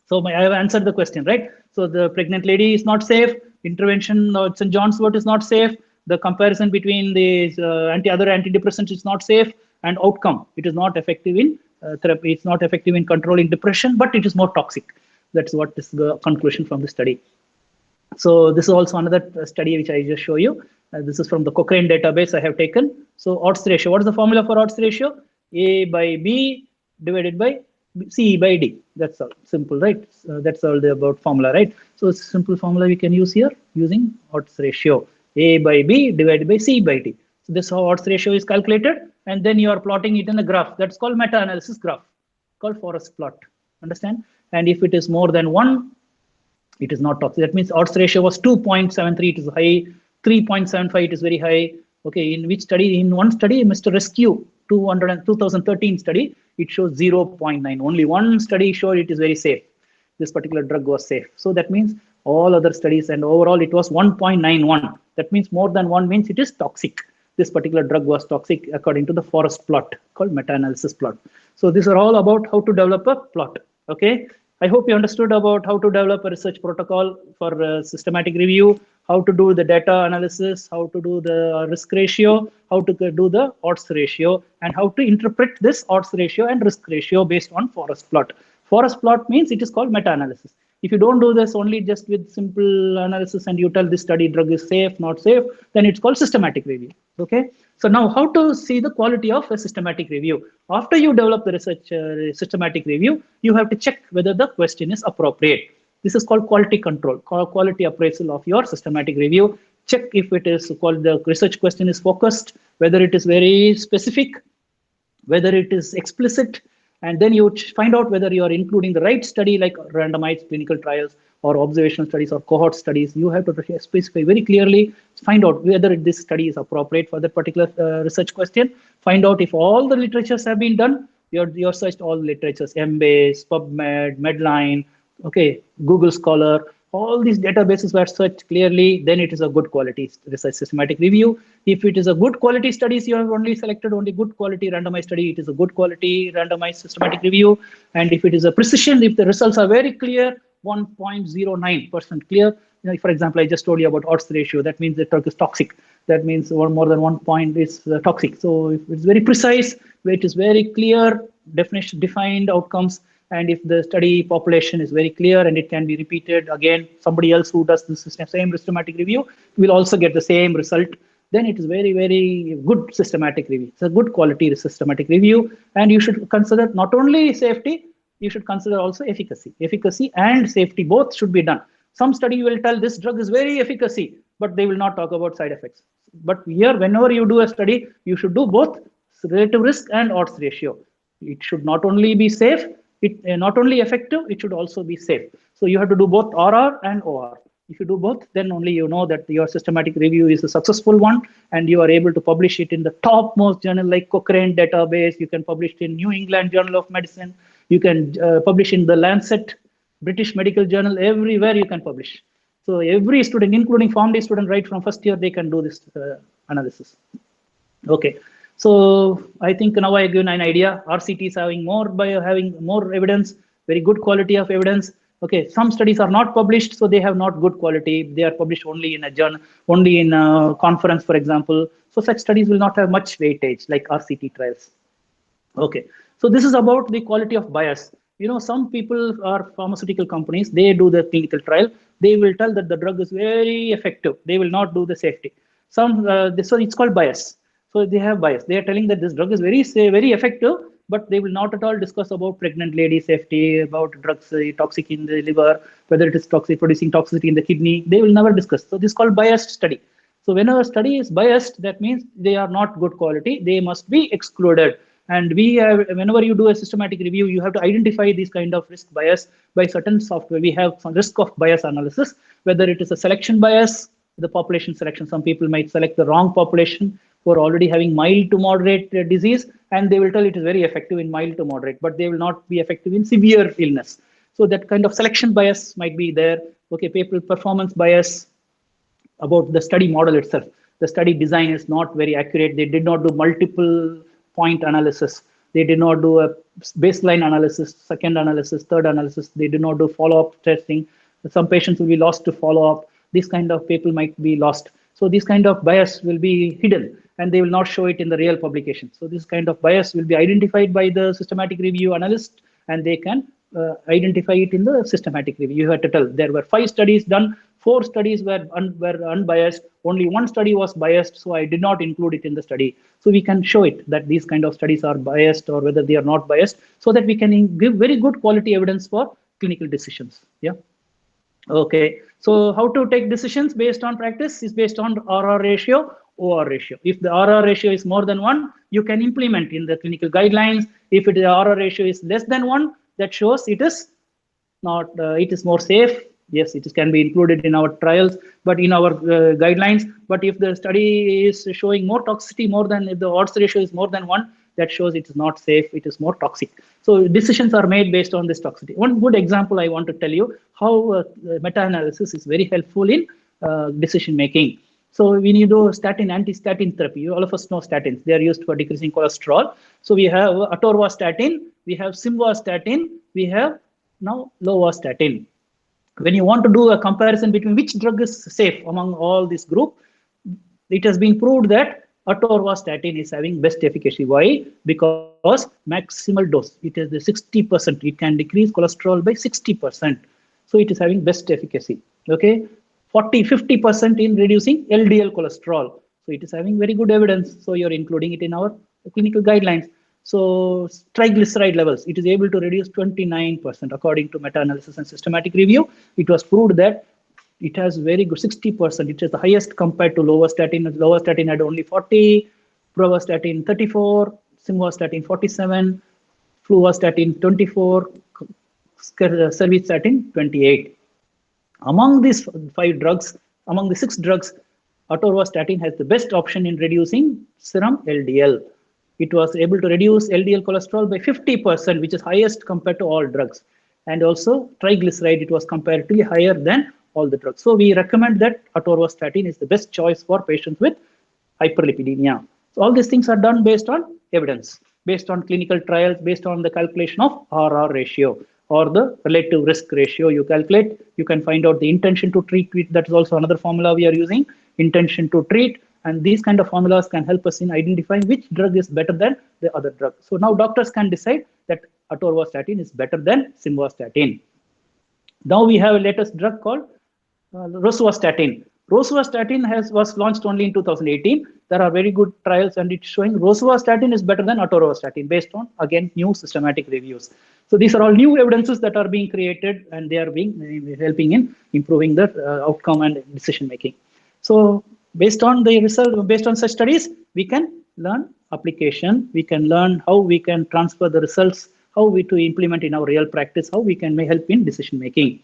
[SPEAKER 2] So I have answered the question, right? So the pregnant lady is not safe. Intervention or St. John's wort is not safe. The comparison between the other antidepressants is not safe. And outcome, it is not effective in therapy. It's not effective in controlling depression, but it is more toxic. That's what is the conclusion from the study. So this is also another study which I just show you. This is from the Cochrane database I have taken. So odds ratio. What is the formula for odds ratio? A by B divided by C by D. That's all. Simple, right? That's all about formula, right? So it's a simple formula we can use here using odds ratio. A by B divided by C by D. So this is how odds ratio is calculated. And then you are plotting it in a graph. That's called meta-analysis graph, called forest plot. Understand? And if it is more than 1, it is not toxic. That means odds ratio was 2.73. It is high. 3.75. It is very high. Okay. In which study? In one study, Mr. Rescue 2013 study, it shows 0.9. Only one study showed it is very safe. This particular drug was safe. So that means all other studies and overall it was 1.91. That means more than 1 means it is toxic. This particular drug was toxic according to the forest plot called meta-analysis plot. So these are all about how to develop a plot. Okay. I hope you understood about how to develop a research protocol for systematic review, how to do the data analysis, how to do the risk ratio, how to do the odds ratio, and how to interpret this odds ratio and risk ratio based on forest plot. Forest plot means it is called meta-analysis. If you don't do this only just with simple analysis and you tell this study drug is safe, not safe, then it's called systematic review. Okay. So now how to see the quality of a systematic review? After you develop the research systematic review, you have to check whether the question is appropriate. This is called quality control, quality appraisal of your systematic review. Check if it is called the research question is focused, whether it is very specific, whether it is explicit, and then you find out whether you are including the right study like randomized clinical trials or observational studies or cohort studies. You have to specify very clearly, find out whether this study is appropriate for that particular research question, find out if all the literatures have been done. You searched all the literatures, Embase, PubMed, Medline, okay, Google Scholar, all these databases were searched clearly, then it is a good quality research systematic review. If it is a good quality studies, you have only selected only good quality randomized study, it is a good quality randomized systematic review. And if it is a precision, if the results are very clear, 1.09% clear, for example, I just told you about odds ratio, that means the drug is toxic. That means more than 1 point is toxic. So if it's very precise, it is very clear, defined outcomes, and if the study population is very clear and it can be repeated again, somebody else who does this same systematic review will also get the same result, then it is very, very good systematic review. It's a good quality systematic review, and you should consider not only safety, you should consider also efficacy. Efficacy and safety both should be done. Some study will tell this drug is very efficacy, but they will not talk about side effects. But here, whenever you do a study, you should do both relative risk and odds ratio. It should not only be safe, not only effective, it should also be safe. So you have to do both RR and OR. If you do both, then only you know that your systematic review is a successful one, and you are able to publish it in the topmost journal like Cochrane database. You can publish it in New England Journal of Medicine. You can publish in the Lancet, British Medical Journal, everywhere you can publish. So every student, including PharmD student, right from first year, they can do this analysis. Okay. So I think now I give an idea. RCT is having more evidence, very good quality of evidence. Okay, some studies are not published, so they have not good quality. They are published only in a journal, only in a conference, for example. So such studies will not have much weightage like RCT trials. Okay, so this is about the quality of bias. Some people are pharmaceutical companies, they do the clinical trial. They will tell that the drug is very effective. They will not do the safety. So it's called bias. So they have bias. They are telling that this drug is very effective, but they will not at all discuss about pregnant lady safety, about drugs toxic in the liver, whether it is toxic, producing toxicity in the kidney. They will never discuss. So this is called biased study. So whenever a study is biased, that means they are not good quality. They must be excluded. And whenever you do a systematic review, you have to identify this kind of risk bias by certain software. We have some risk of bias analysis, whether it is a selection bias, the population selection. Some people might select the wrong population who are already having mild to moderate disease, and they will tell it is very effective in mild to moderate, but they will not be effective in severe illness. So that kind of selection bias might be there. Okay, people performance bias about the study model itself. The study design is not very accurate. They did not do multiple point analysis. They did not do a baseline analysis, second analysis, third analysis. They did not do follow-up testing. Some patients will be lost to follow-up. These kind of people might be lost. So this kind of bias will be hidden, and they will not show it in the real publication. So this kind of bias will be identified by the systematic review analyst, and they can identify it in the systematic review. You have to tell there were 5 studies done, 4 studies were unbiased, only 1 study was biased, so I did not include it in the study. So we can show it that these kind of studies are biased or whether they are not biased, so that we can give very good quality evidence for clinical decisions. Yeah. Okay. So how to take decisions based on practice is based on RR ratio, OR ratio. If the RR ratio is more than 1, you can implement in the clinical guidelines. If the RR ratio is less than 1, that shows it is not. It is more safe. Yes, it can be included in our trials, but in our guidelines. But if the study is showing more toxicity, if the odds ratio is more than 1, that shows it is not safe, it is more toxic. So decisions are made based on this toxicity. One good example I want to tell you how meta-analysis is very helpful in decision making. So when you do anti-statin therapy, all of us know statins. They are used for decreasing cholesterol. So we have atorvastatin, we have simvastatin, we have now lovastatin. When you want to do a comparison between which drug is safe among all this group, it has been proved that atorvastatin is having best efficacy. Why? Because maximal dose, it is the 60%. It can decrease cholesterol by 60%. So it is having best efficacy. Okay, 50% in reducing LDL cholesterol. So it is having very good evidence. So you're including it in our clinical guidelines. So triglyceride levels, it is able to reduce 29% according to meta-analysis and systematic review. It was proved that it has very good 60%. It is the highest compared to lovastatin. Lovastatin had only 40%, Pravastatin 34, Simvastatin 47, Fluvastatin 24, Servistatin 28. Among these 5 drugs, among the 6 drugs, atorvastatin has the best option in reducing serum LDL. It was able to reduce LDL cholesterol by 50%, which is highest compared to all drugs. And also triglyceride, it was comparatively higher than all the drugs. So we recommend that atorvastatin is the best choice for patients with hyperlipidemia. So all these things are done based on evidence, based on clinical trials, based on the calculation of RR ratio or the relative risk ratio. You calculate, you can find out the intention to treat. That is also another formula we are using, intention to treat. And these kind of formulas can help us in identifying which drug is better than the other drug. So now doctors can decide that atorvastatin is better than simvastatin. Now we have a latest drug called rosuvastatin. Rosuvastatin was launched only in 2018. There are very good trials, and it's showing rosuvastatin is better than atorvastatin based on, again, new systematic reviews. So these are all new evidences that are being created, and they are being helping in improving the outcome and decision making. So based on the result, based on such studies, we can learn application. We can learn how we can transfer the results, how we to implement in our real practice, how we can help in decision making.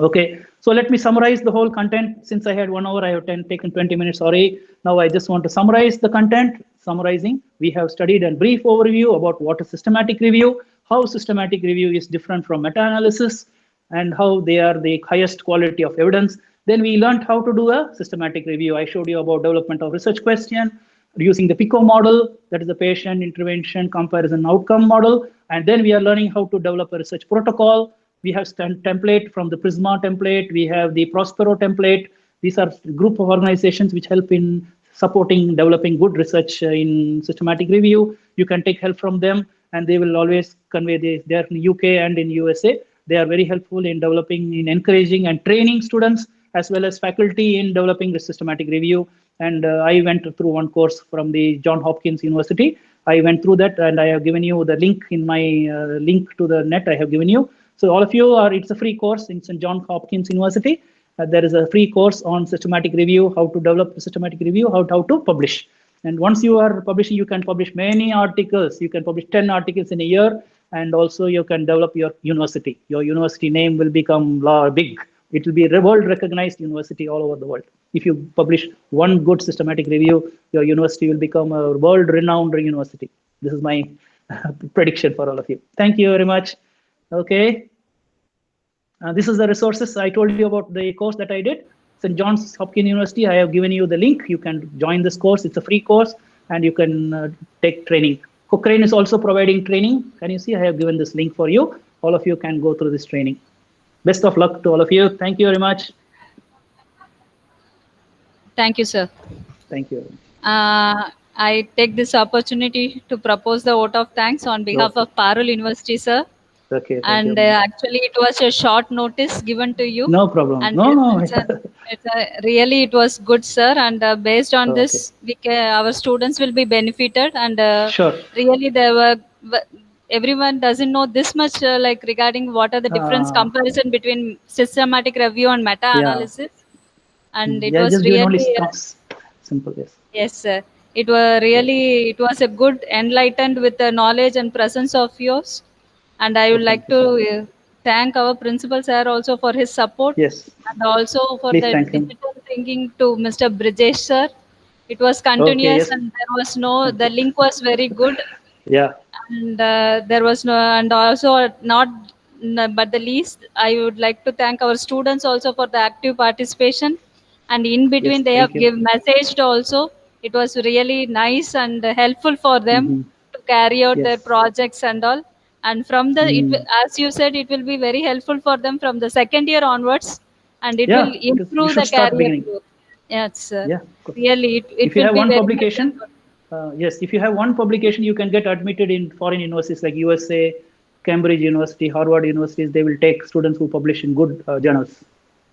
[SPEAKER 2] Okay, so let me summarize the whole content. Since I had 1 hour, I have taken 20 minutes, sorry. Now I just want to summarize the content. Summarizing, we have studied a brief overview about what is systematic review, how systematic review is different from meta-analysis, and how they are the highest quality of evidence. Then we learned how to do a systematic review. I showed you about development of research question, using the PICO model, that is the patient intervention comparison outcome model. And then we are learning how to develop a research protocol. We have template from the Prisma template. We have the Prospero template. These are group of organizations which help in supporting, developing good research in systematic review. You can take help from them, and they will always convey they are in UK and in USA. They are very helpful in developing, in encouraging and training students, as well as faculty in developing the systematic review. And I went through one course from the Johns Hopkins University. I went through that, and I have given you the link in my link to the net I have given you. So all of you it's a free course in St. Johns Hopkins University. There is a free course on systematic review, how to develop a systematic review, how to publish. And once you are publishing, you can publish many articles. You can publish 10 articles in a year, and also you can develop your university. Your university name will become big. It will be a world recognized university all over the world. If you publish one good systematic review, your university will become a world renowned university. This is my prediction for all of you. Thank you very much. Okay. This is the resources. I told you about the course that I did. St. Johns Hopkins University, I have given you the link. You can join this course. It's a free course, and you can take training. Cochrane is also providing training. Can you see? I have given this link for you. All of you can go through this training. Best of luck to all of you. Thank you very much.
[SPEAKER 3] Thank you, sir.
[SPEAKER 2] Thank you.
[SPEAKER 3] I take this opportunity to propose the vote of thanks on behalf of Parul University, sir.
[SPEAKER 2] Okay.
[SPEAKER 3] And actually, it was a short notice given to you.
[SPEAKER 2] No problem.
[SPEAKER 3] And
[SPEAKER 2] No.
[SPEAKER 3] Really, it was good, sir. And based on this, our students will be benefited. And
[SPEAKER 2] sure.
[SPEAKER 3] Really, everyone doesn't know this much like regarding what are the difference comparison between systematic review and meta-analysis. Yeah. And it was really
[SPEAKER 2] simple. Yes.
[SPEAKER 3] Yes, sir. It was a good enlightened with the knowledge and presence of yours. And I would like to thank our principal sir also for his support.
[SPEAKER 2] Yes.
[SPEAKER 3] And also for the digital thinking to Mr. Brijesh sir. It was continuous, and there was the link was very good.
[SPEAKER 2] Yeah.
[SPEAKER 3] And there was and also but the least, I would like to thank our students also for the active participation. And in between, they have messaged also. It was really nice and helpful for them to carry out their projects and all. And from as you said, it will be very helpful for them from the second year onwards, and it will improve the career growth. Yes, really.
[SPEAKER 2] If you have one publication, if you have one publication, you can get admitted in foreign universities like USA, Cambridge University, Harvard universities. They will take students who publish in good journals.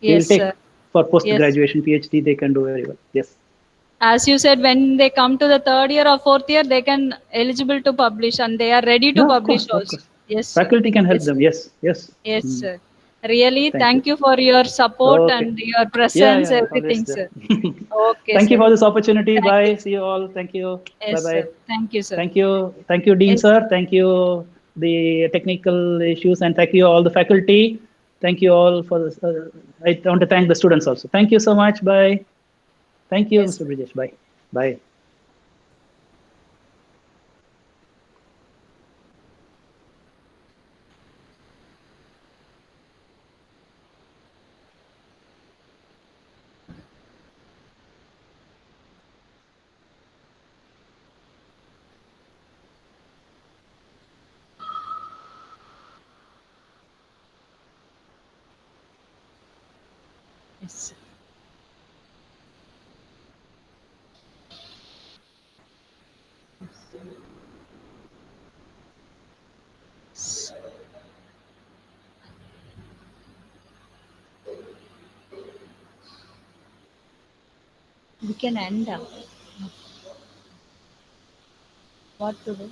[SPEAKER 3] Yes,
[SPEAKER 2] they will take for post-graduation PhD. They can do very well. Yes.
[SPEAKER 3] As you said, when they come to the third year or fourth year, they can eligible to publish, and they are ready to publish also. Yes.
[SPEAKER 2] Faculty can help them. Yes.
[SPEAKER 3] Yes, sir. Really, thank you for your support and your presence, everything, sir. Okay,
[SPEAKER 2] Thank you
[SPEAKER 3] sir.
[SPEAKER 2] for this opportunity.
[SPEAKER 3] Thank
[SPEAKER 2] Bye.
[SPEAKER 3] you.
[SPEAKER 2] See you all. Thank you.
[SPEAKER 3] Yes,
[SPEAKER 2] Bye
[SPEAKER 3] sir.
[SPEAKER 2] bye.
[SPEAKER 3] Thank you, sir.
[SPEAKER 2] Thank you. Thank you, Dean
[SPEAKER 3] Yes.
[SPEAKER 2] sir. Thank you, the technical issues, and thank you all the faculty. Thank you all for this. I want to thank the students also. Thank you so much. Bye. Thank you,
[SPEAKER 3] Yes.
[SPEAKER 2] Mr. Brijesh. Bye. Bye.
[SPEAKER 3] Yes. We can end up. What to do?